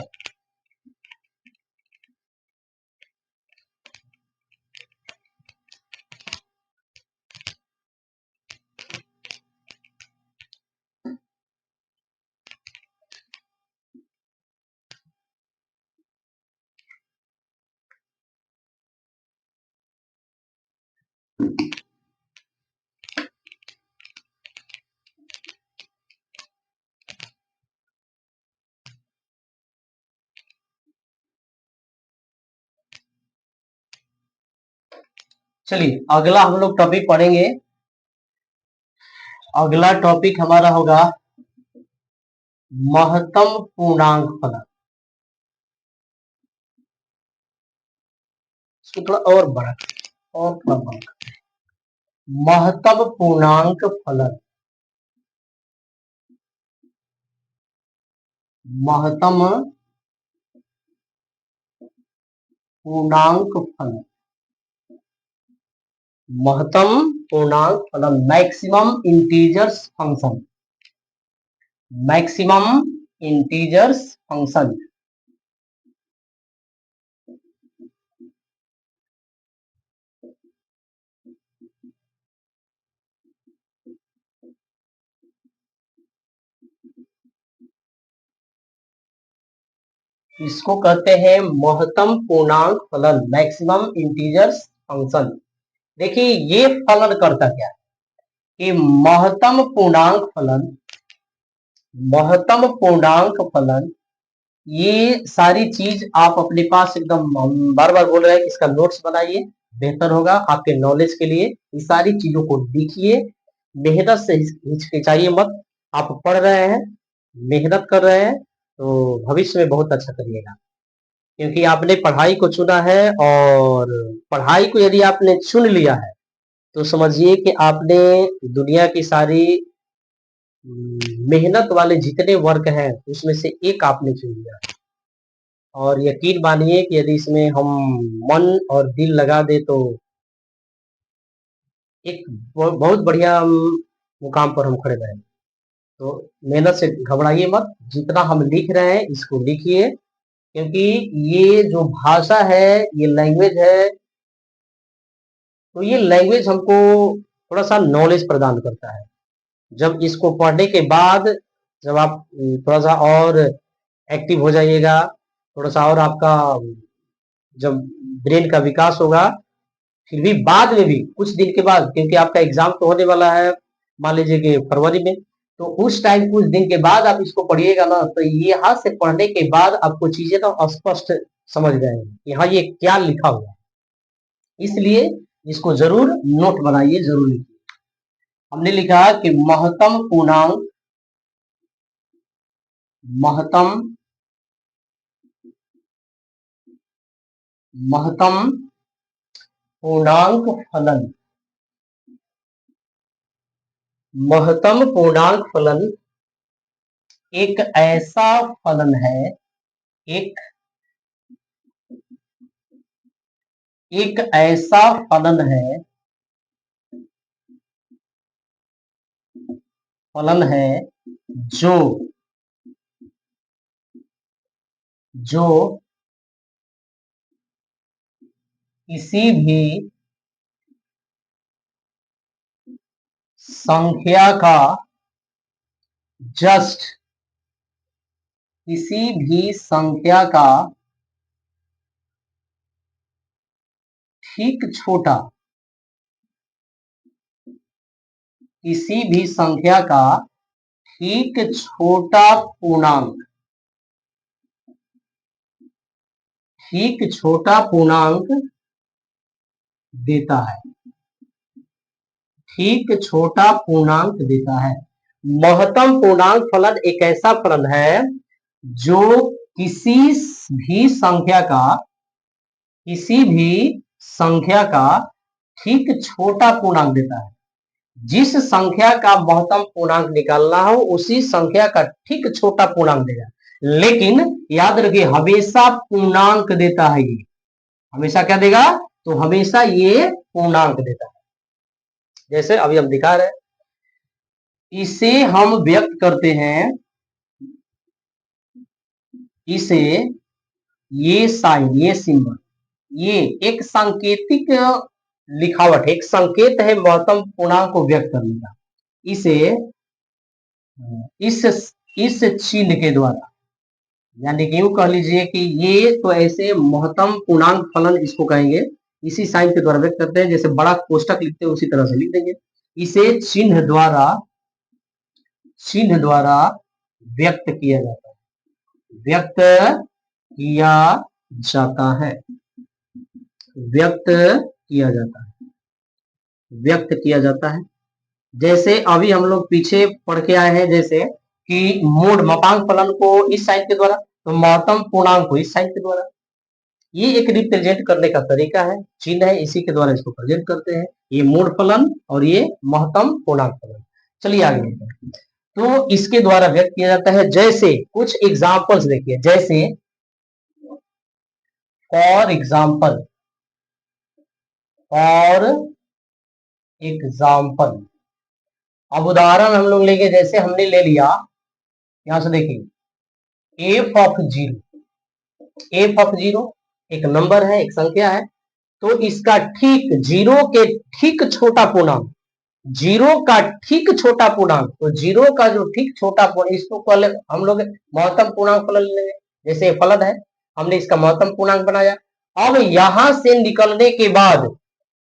चलिए अगला हम लोग टॉपिक पढ़ेंगे। अगला टॉपिक हमारा होगा महत्तम पूर्णांक फलन। इसको थोड़ा और बड़ा और थोड़ा बड़ा, महत्तम पूर्णांक फलन, महत्तम पूर्णांक फलन, महत्तम पूर्णांक फलन, maximum integers function, maximum integers function. इसको कहते हैं महत्तम पूर्णांक फलन, मैक्सिमम इंटीजर्स फंक्शन। देखिए ये फलन करता क्या है कि महत्तम पूर्णांक फलन ये सारी चीज आप अपने पास एकदम बार बार बोल रहे हैं कि इसका नोट्स बनाइए, बेहतर होगा आपके नॉलेज के लिए। ये सारी चीजों को लिखिए, मेहनत से हिचकिचाइए मत। आप पढ़ रहे हैं, मेहनत कर रहे हैं, तो भविष्य में बहुत अच्छा करिएगा, क्योंकि आपने पढ़ाई को चुना है। और पढ़ाई को यदि आपने चुन लिया है तो समझिए कि आपने दुनिया की सारी मेहनत वाले जितने वर्क हैं उसमें से एक आपने चुन लिया। और यकीन मानिए कि यदि इसमें हम मन और दिल लगा दे तो एक बहुत बढ़िया मुकाम पर हम खड़े रहें। तो मेहनत से घबराइए मत, जितना हम लिख रहे हैं इसको लिखिए, क्योंकि ये जो भाषा है, ये लैंग्वेज है, तो ये लैंग्वेज हमको थोड़ा सा नॉलेज प्रदान करता है। जब इसको पढ़ने के बाद जब आप थोड़ा सा और एक्टिव हो जाइएगा, थोड़ा सा और आपका जब ब्रेन का विकास होगा, फिर भी बाद में भी कुछ दिन के बाद, क्योंकि आपका एग्जाम तो होने वाला है मान लीजिए कि फरवरी में, तो उस टाइम कुछ दिन के बाद आप इसको पढ़िएगा ना, तो ये हाथ से पढ़ने के बाद आपको चीजें ना स्पष्ट समझ जाएंगी कि हाँ ये क्या लिखा हुआ है। इसलिए इसको जरूर नोट बनाइए, जरूर लिखिए। हमने लिखा कि महत्तम महत्तम पूर्णांक फलन। महत्तम पूर्णांक फलन एक ऐसा फलन है, एक एक ऐसा फलन है जो जो किसी भी संख्या का जस्ट किसी भी संख्या का ठीक छोटा किसी भी संख्या का ठीक छोटा पूर्णांक ठीक छोटा पूर्णांक देता है। ठीक छोटा पूर्णांक देता है। महत्तम पूर्णांक फलन एक ऐसा फलन है जो किसी भी संख्या का ठीक छोटा पूर्णांक देता है। जिस संख्या का महत्तम पूर्णांक निकालना हो उसी संख्या का ठीक छोटा पूर्णांक देगा, लेकिन याद रखिए हमेशा पूर्णांक देता है। ये हमेशा क्या देगा? तो हमेशा ये पूर्णांक देता है। जैसे अभी हम दिखा रहे हैं, इसे हम व्यक्त करते हैं, इसे ये साइन, ये सिंबल, ये एक सांकेतिक लिखावट है, एक संकेत है महत्तम पूर्णांक को व्यक्त करने का। इसे इस चिन्ह के द्वारा, यानी कि यूं कह लीजिए कि ये तो ऐसे महत्तम पूर्णांक फलन इसको कहेंगे, इसी साइन के द्वारा व्यक्त करते हैं। जैसे बड़ा कोष्टक लिखते हैं उसी तरह से लिख देंगे। इसे चिन्ह द्वारा व्यक्त किया जाता है, व्यक्त किया जाता है। जैसे अभी हम लोग पीछे पढ़ के आए हैं, जैसे कि मोड मापांक फलन को इस साइन के द्वारा, तो महत्तम पूर्णांक को इस साइन के द्वारा। ये एक रिप्रेजेंट करने का तरीका है, चिन्ह है, इसी के द्वारा इसको प्रेजेंट करते हैं। ये मूड फलन और ये महत्तम पूर्णांक फलन। चलिए आगे, तो इसके द्वारा व्यक्त किया जाता है। जैसे कुछ एग्जांपल्स देखिए, जैसे फॉर एग्जांपल अब उदाहरण हम लोग लेंगे। जैसे हमने ले लिया, यहां से देखिए एफ ऑफ जीरो एक नंबर है, एक संख्या है, तो इसका ठीक जीरो के ठीक छोटा पूर्णांक, जीरो का ठीक छोटा पूर्णांक, तो जीरो का जो ठीक छोटा पूर्णांक, इसको पहले हम लोग महत्तम पूर्णांक फलन लेंगे। जैसे फलन है, हमने इसका महत्तम पूर्णांक बनाया। अब यहां से निकलने के बाद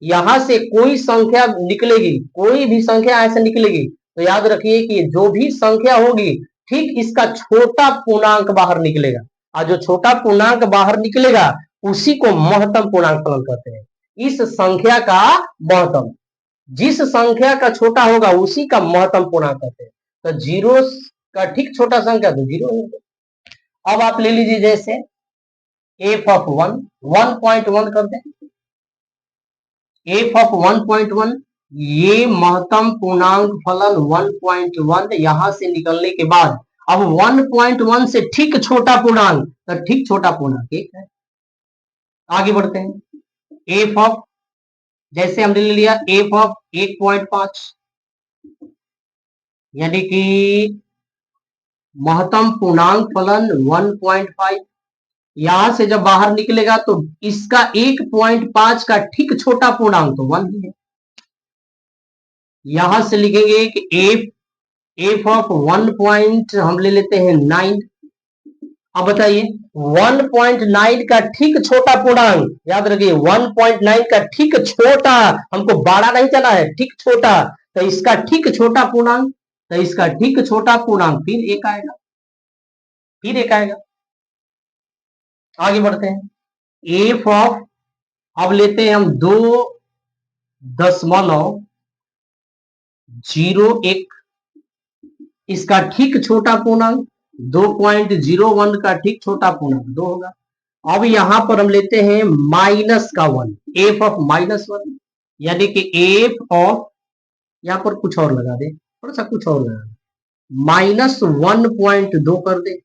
यहां से कोई संख्या निकलेगी, कोई भी संख्या ऐसे निकलेगी तो याद रखिए कि जो भी संख्या होगी ठीक इसका छोटा पूर्णांक बाहर निकलेगा, और जो छोटा पूर्णांक बाहर निकलेगा उसी को महत्तम पूर्णांक फलन कहते हैं। इस संख्या का महत्तम, जिस संख्या का छोटा होगा उसी का महत्तम पूर्णांक कहते हैं। तो जीरो का ठीक छोटा संख्या तो जीरो है। अब आप ले लीजिए जैसे एफ ऑफ 1.1 कर दें, एफ ऑफ 1.1, ये महत्तम पूर्णांक फलन 1.1 यहां से निकलने के बाद अब 1.1 से ठीक छोटा पूर्णांक, तो ठीक छोटा पूर्णांक एक है। आगे बढ़ते हैं, एफ ऑफ, जैसे हमने ले लिया एफ ऑफ 1.5, यानी कि महत्तम पूर्णांक फलन 1.5, यहां से जब बाहर निकलेगा तो इसका 1.5 का ठीक छोटा पूर्णांक तो 1 ही है। यहां से लिखेंगे कि एफ ऑफ 1 पॉइंट हम ले लेते हैं 9। अब बताइए 1.9 का ठीक छोटा पूर्णांक, याद रखिए 1.9 का ठीक छोटा, हमको बड़ा नहीं चला है, ठीक छोटा, तो इसका ठीक छोटा पूर्णांक, तो इसका ठीक छोटा पूर्णांक फिर एक आएगा, फिर एक आएगा। आगे बढ़ते हैं, एफ ऑफ, अब लेते हैं हम 2.01, इसका ठीक छोटा पूर्णांक 2.01 का ठीक छोटा पूर्णांक 2 होगा। अब यहां पर हम लेते हैं माइनस का 1, एफ ऑफ -1, यानी कि एफ ऑफ, यहां पर कुछ और लगा दे, थोड़ा सा कुछ और लगा दे, -1.2 कर दे,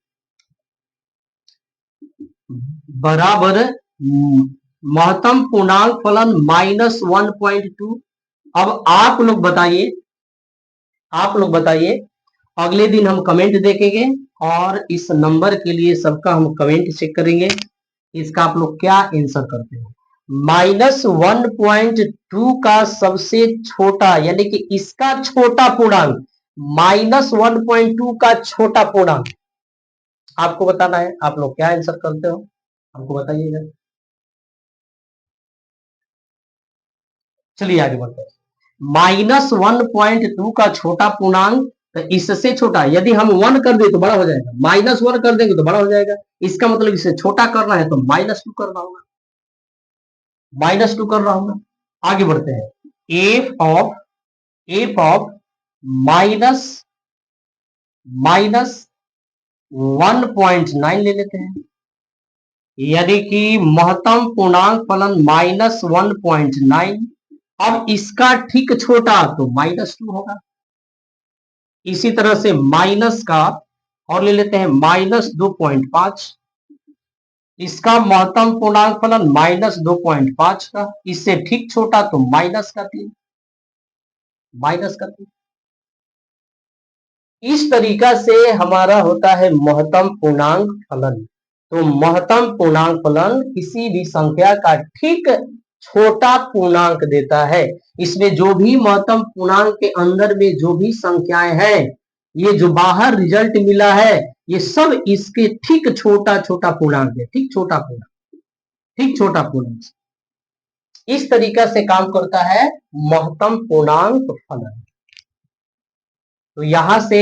बराबर महत्तम पूर्णांक फलन -1.2। अब आप लोग बताइए, अगले दिन हम कमेंट देखेंगे और इस नंबर के लिए सबका हम कमेंट चेक करेंगे, इसका आप लोग क्या आंसर करते हो। -1.2 का सबसे छोटा, यानी कि इसका छोटा पूर्णांक, -1.2 का छोटा पूर्णांक आपको बताना है। आप लोग क्या आंसर करते हो हमको बताइएगा। चलिए आगे बढ़ते हैं, -1.2 का छोटा पूर्णांक, तो इससे छोटा, यदि हम 1 कर दे तो बड़ा हो जाएगा, -1 कर देंगे तो बड़ा हो जाएगा, इसका मतलब इसे छोटा करना है तो -2 करना होगा, -2 कर रहा हूं। आगे बढ़ते हैं, एफ ऑफ माइनस माइनस 1.9 ले लेते हैं, यानी कि महत्तम पूर्णांक फलन -1.9। अब इसका ठीक छोटा तो -2 होगा। इसी तरह से माइनस का और ले लेते हैं -2.5, इसका महत्तम पूर्णांक फलन -2.5 का, इससे ठीक छोटा तो -3, -3। इस तरीका से हमारा होता है महत्तम पूर्णांक फलन। तो महत्तम पूर्णांक फलन किसी भी संख्या का ठीक छोटा पूर्णांक देता है। इसमें जो भी महत्तम पूर्णांक के अंदर में जो भी संख्याएं हैं, ये जो बाहर रिजल्ट मिला है, ये सब इसके ठीक छोटा छोटा पूर्णांक है, ठीक छोटा पूर्णांक, ठीक छोटा पूर्णांक। इस तरीका से काम करता है महत्तम पूर्णांक फलन। तो यहां से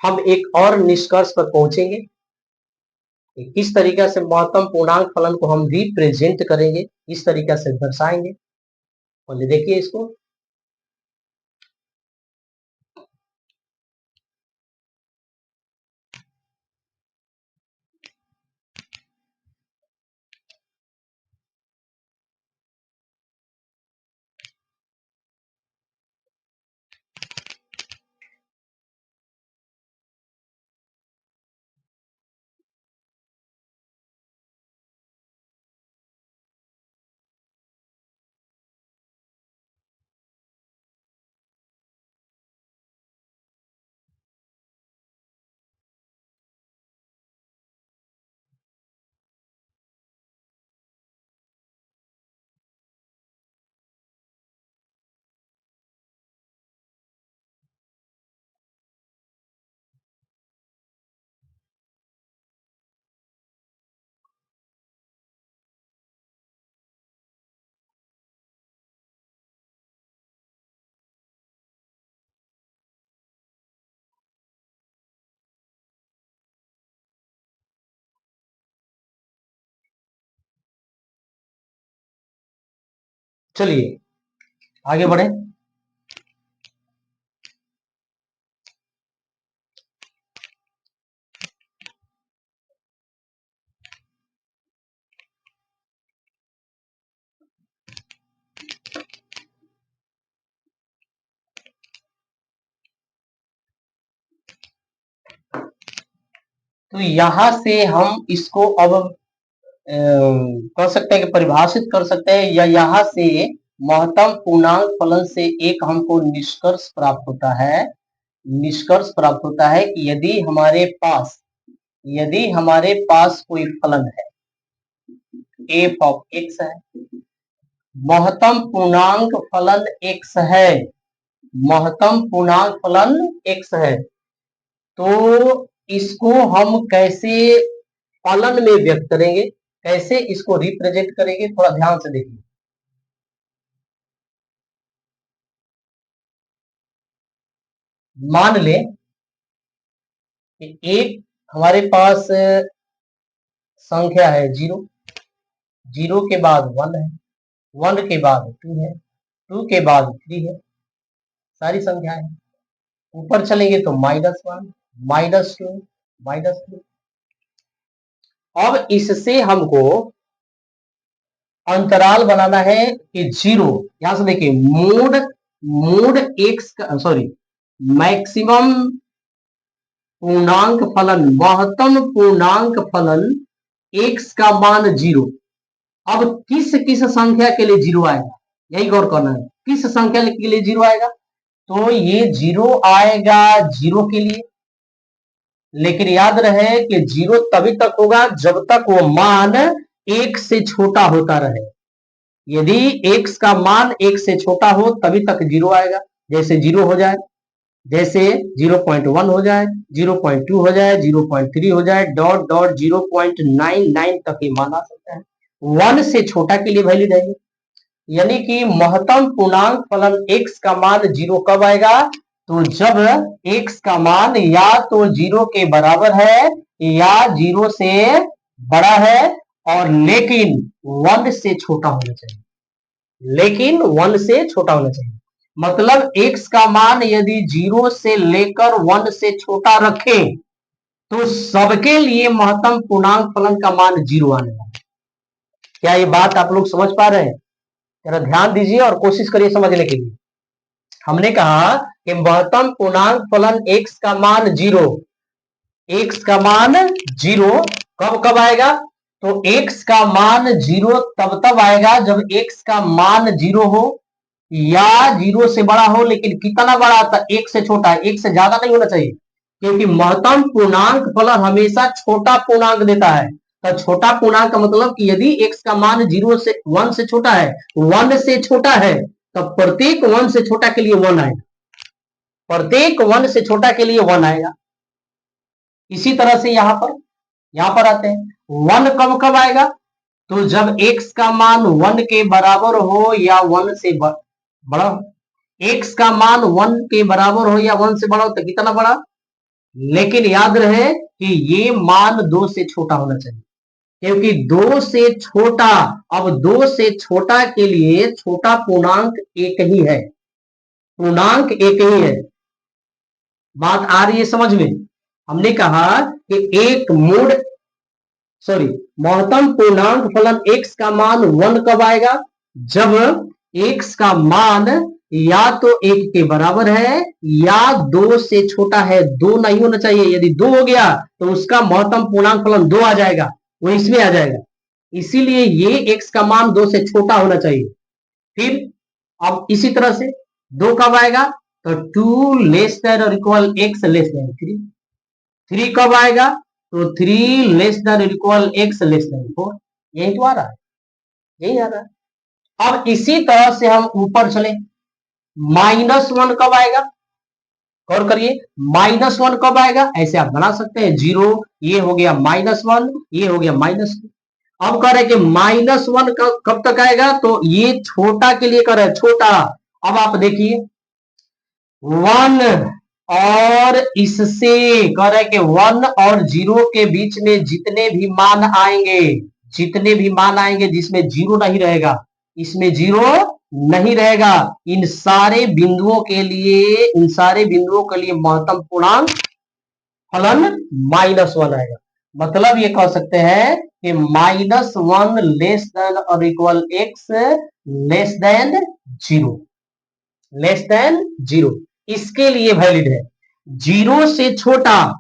हम एक और निष्कर्ष पर पहुंचेंगे, किस तरीका से महत्तम पूर्णांक फलन को हम रिप्रेजेंट करेंगे, इस तरीका से दर्शाएंगे। पहले देखिए इसको, चलिए आगे बढ़े। तो यहां से हम इसको अब कर सकते हैं कि परिभाषित कर सकते हैं, या यहाँ से महत्तम पूर्णांक फलन से एक हमको निष्कर्ष प्राप्त होता है। निष्कर्ष प्राप्त होता है कि यदि हमारे पास कोई फलन है, एफ ऑफ एक्स है, महत्तम पूर्णांक फलन एक्स है, महत्तम पूर्णांक फलन एक्स है, तो इसको हम कैसे फलन में व्यक्त करेंगे, कैसे इसको रिप्रेजेंट करेंगे, थोड़ा ध्यान से देखिए। मान लें कि एक हमारे पास संख्या है 0, 0 के बाद 1 है, 1 के बाद 2 है, 2 के बाद 3 है, सारी संख्याएं। ऊपर चलेंगे तो -1, -2, -3। अब इससे हमको अंतराल बनाना है कि 0, यहां से देखिए, मूड एक्स का, सॉरी, मैक्सिमम पूर्णांक फलन, महत्तम पूर्णांक फलन एक्स का मान 0। अब किस किस संख्या के लिए 0 आएगा, यही गौर करना है, किस संख्या के लिए 0 आएगा। तो ये 0 आएगा 0 के लिए, लेकिन याद रहे कि 0 तभी तक होगा जब तक वो मान 1 से छोटा होता रहे। यदि x का मान 1 से छोटा हो तभी तक 0 आएगा। जैसे 0 हो जाए, जैसे 0.1 हो जाए, 0.2 हो जाए, 0.3 हो जाए, डॉट डॉट 0.99 तक ये मान आ सकता है। 1 से छोटा के लिए वैलिड है, यानी कि महत्तम पूर्णांक फलन x का मान 0 कब आएगा, तो जब x का मान या तो 0 के बराबर है या 0 से बड़ा है, और लेकिन 1 से छोटा होना चाहिए, लेकिन 1 से छोटा होना चाहिए। मतलब x का मान यदि 0 से लेकर 1 से छोटा रखें तो सबके लिए महत्तम पूर्णांक फलन का मान 0 आने वाला है। क्या ये बात आप लोग समझ पा रहे हैं? जरा ध्यान दीजिए और कोशिश करिए समझने के लिए। हमने कहा कि महत्तम पूर्णांक फलन x का मान 0, x का मान 0 कब कब आएगा, तो x का मान 0 तब आएगा जब x का मान 0 हो या 0 से बड़ा हो, लेकिन कितना बड़ा था, 1 से छोटा, 1 से ज्यादा नहीं होना चाहिए, क्योंकि महत्तम पूर्णांक फलन हमेशा छोटा पूर्णांक देता है। तो छोटा पूर्णांक का मतलब कि यदि x का मान 0 से 1 से छोटा है, 1 से छोटा है, तो प्रत्येक 1 से छोटा के लिए 1 आएगा, प्रत्येक 1 से छोटा के लिए 1 आएगा। इसी तरह से यहां पर आते हैं, 1 कब कब आएगा, तो जब x का मान 1 के बराबर हो या 1 से बड़ा हो। x का मान 1 के बराबर हो या 1 से बड़ा हो तो कितना बड़ा, लेकिन याद रहे कि ये मान 2 से छोटा होना चाहिए, क्योंकि 2 से छोटा, अब 2 से छोटा के लिए छोटा पूर्णांक एक ही है, पूर्णांक एक ही है। बात आ रही है समझ में? हमने कहा कि एक महत्तम पूर्णांक फलन x का मान 1 कब आएगा, जब x का मान या तो 1 के बराबर है या 2 से छोटा है। 2 नहीं होना चाहिए, यदि 2 हो गया तो उसका महत्तम पूर्णांक फलन 2 आ जाएगा, वो इसमें आ जाएगा। इसीलिए ये x का मान 2 से छोटा होना चाहिए। फिर अब इसी तरह से 2 कब आएगा, तो 2 लेस देन और इक्वल x लेस देन 3। 3 कब आएगा, तो 3 less than equal x less than 4। यही तो आ रहा है, यही आ रहा है। अब इसी तरह से हम ऊपर चले, -1 कब आएगा, गौर करिए, -1 कब आएगा, ऐसे आप बना सकते हैं, 0, ये हो गया -1, ये हो गया -2। अब कह रहे कि -1 कब तक आएगा, तो ये छोटा के लिए कर रहे हैं, छोटा। अब आप देखिए 1 और इससे कह रहे कि 1 और 0 के बीच में जितने भी मान आएंगे जिसमें 0 नहीं रहेगा, इसमें 0 नहीं रहेगा। इन सारे बिंदुओं के लिए महत्तम पूर्णांक फलन -1 आएगा। मतलब ये कह सकते हैं कि -1 लेस देन और equal x less than 0, less than 0 इसके लिए वैलिड है। 0 से छोटा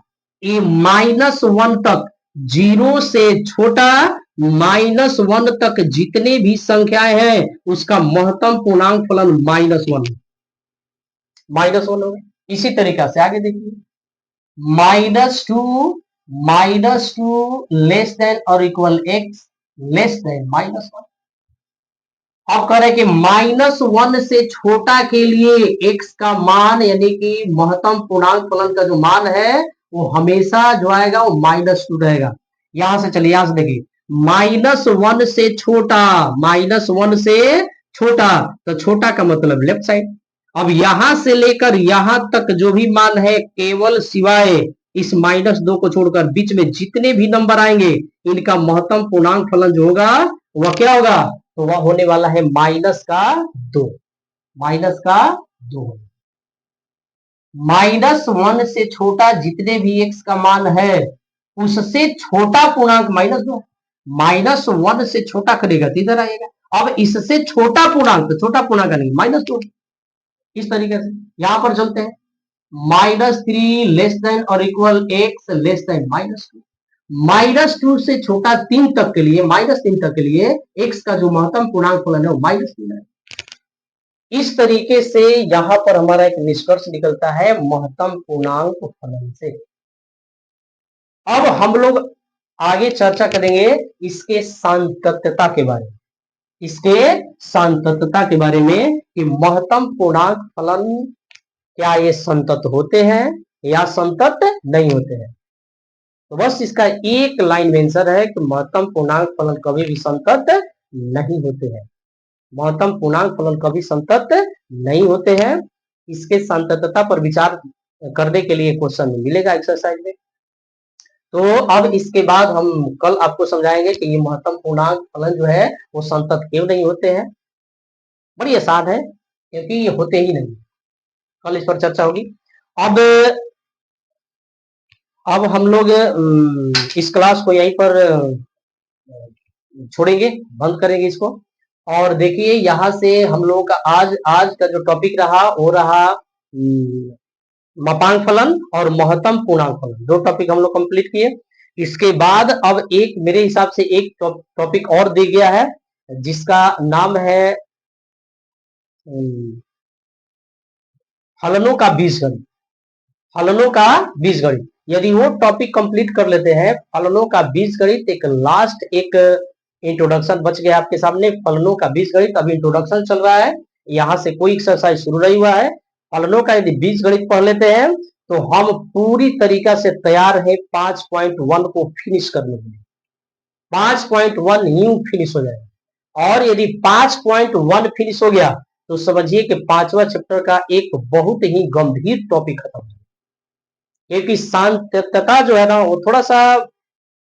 ये -1 तक, 0 से छोटा -1 तक जितने भी संख्याएं हैं उसका महत्तम पूर्णांक फलन -1 होगा। इसी तरीका से आगे देखिए, -2 लेस देन और इक्वल x लेस देन -1। अब कह रहे हैं कि -1 से छोटा के लिए x का मान यानी कि महत्तम पूर्णांक फलन का जो मान है वो हमेशा जो आएगा वो -2 रहेगा। यहां से चलिए, यहां से देखिए, -1 से छोटा, -1 से छोटा, तो छोटा का मतलब लेफ्ट साइड। अब यहां से लेकर यहां तक जो भी मान है, केवल सिवाय इस -2 को छोड़कर बीच में जितने भी नंबर आएंगे इनका महत्तम पूर्णांक फलन जो होगा वह क्या होगा, तो वह होने वाला है -2, -2। -1 से छोटा जितने भी x का मान है उससे छोटा पूर्णांक -2, -1 से छोटा करेगा तो इधर आएगा। अब इससे छोटा पूर्णांक, तो छोटा पूर्णांक नहीं -2। इस तरीके से यहां पर चलते हैं, -3 लेस देन और इक्वल x लेस देन -2 से छोटा 3 तक के लिए, -3 तक के लिए x का जो महत्तम पूर्णांक फलन है वो -3 है। इस तरीके से यहां पर हमारा एक निष्कर्ष निकलता है महत्तम पूर्णांक फलन से। अब हम लोग आगे चर्चा करेंगे इसके सांतत्यता के बारे में, इसके सांतत्यता के बारे में कि महत्तम पूर्णांक फलन क्या ये संतत होते हैं या संतत नहीं होते हैं। तो बस इसका एक लाइन में आंसर है कि महत्तम पूर्णांक फलन कभी भी संतत नहीं होते हैं। महत्तम पूर्णांक फलन कभी संतत नहीं होते हैं। इसके संततता पर विचार करने के लिए क्वेश्चन मिलेगा एक्सरसाइज में। तो अब इसके बाद हम कल आपको समझाएंगे कि ये महत्तम पूर्णांक फलन जो है वो संतत क्यों नहीं होते हैं। बड़ी आसान है क्योंकि ये होते ही नहीं। कल इस पर चर्चा होगी। अब हम लोग इस क्लास को यहीं पर छोड़ेंगे, बंद करेंगे इसको। और देखिए यहां से हम लोगों का आज का जो टॉपिक रहा वो रहा मापांक फलन और महत्तम पूर्णांक फलन, दो टॉपिक हम लोग कंप्लीट किए। इसके बाद अब एक मेरे हिसाब से एक टॉपिक और दे गया है जिसका नाम है फलनों का बीजगणित। फलनों का बीजगणित, यदि वो टॉपिक कंप्लीट कर लेते हैं, फलनों का बीजगणित, एक लास्ट एक इंट्रोडक्शन बच गया आपके सामने। फलनों का बीजगणित अभी इंट्रोडक्शन चल रहा है, यहां से कोई एक्सरसाइज शुरू नहीं हुआ है। फलनों का यदि बीजगणित पढ़ लेते हैं तो हम पूरी तरीका से तैयार है 5.1 को फिनिश करने के लिए। 5.1 न्यू फिनिश हो जाएगा। और यदि 5.1 फिनिश हो गया तो समझिए कि 5वां चैप्टर का एक बहुत ही गंभीर टॉपिक खत्म हो, क्योंकि सांतत्यता जो है ना वो थोड़ा सा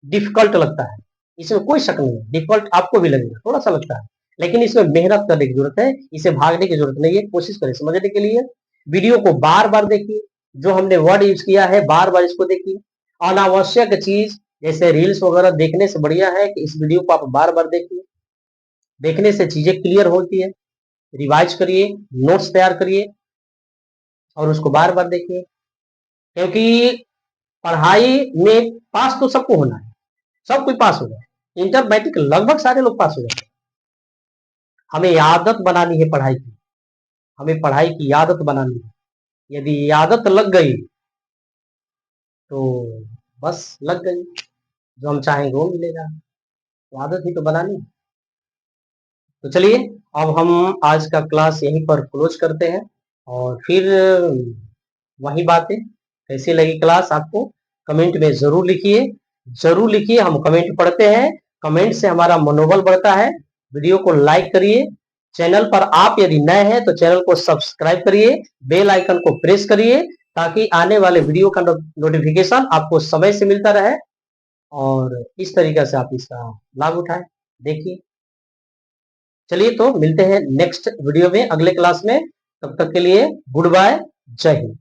डिफिकल्ट लगता है। इसमें कोई शक नहीं है, डिफिकल्ट आपको भी लगेगा, थोड़ा सा लगता है, लेकिन इसमें मेहनत करने की जरूरत है, इसे भागने की जरूरत नहीं है। कोशिश करें समझने के लिए, वीडियो को बार बार देखिए, जो हमने वर्ड यूज किया है बार बार इसको देखिए। अनावश्यक चीज जैसे रील्स वगैरह देखने से बढ़िया है कि इस वीडियो को आप बार बार देखिए। देखने से चीजें क्लियर होती है। रिवाइज करिए, नोट्स तैयार करिए और उसको बार बार देखिए, क्योंकि पढ़ाई में पास तो सबको होना है, सब कोई पास हो जाए। इंटर मैट्रिक लगभग सारे लोग पास हो जाते हैं। हमें आदत बनानी है पढ़ाई की, हमें पढ़ाई की आदत बनानी है। यदि आदत लग गई तो बस लग गई, जो हम चाहेंगे वो मिलेगा। तो आदत ही तो बनानी है। तो चलिए अब हम आज का क्लास यहीं पर क्लोज करते हैं और फिर वही बातें। कैसी लगी क्लास आपको कमेंट में जरूर लिखिए, जरूर लिखिए। हम कमेंट पढ़ते हैं, कमेंट से हमारा मनोबल बढ़ता है। वीडियो को लाइक करिए। चैनल पर आप यदि नए हैं तो चैनल को सब्सक्राइब करिए, बेल आइकन को प्रेस करिए ताकि आने वाले वीडियो का नोटिफिकेशन आपको समय से मिलता रहे और इस तरीके से आप इसका लाभ उठाएं। देखिए चलिए तो मिलते हैं नेक्स्ट वीडियो में, अगले क्लास में। तब तक के लिए गुड बाय, जय हिंद।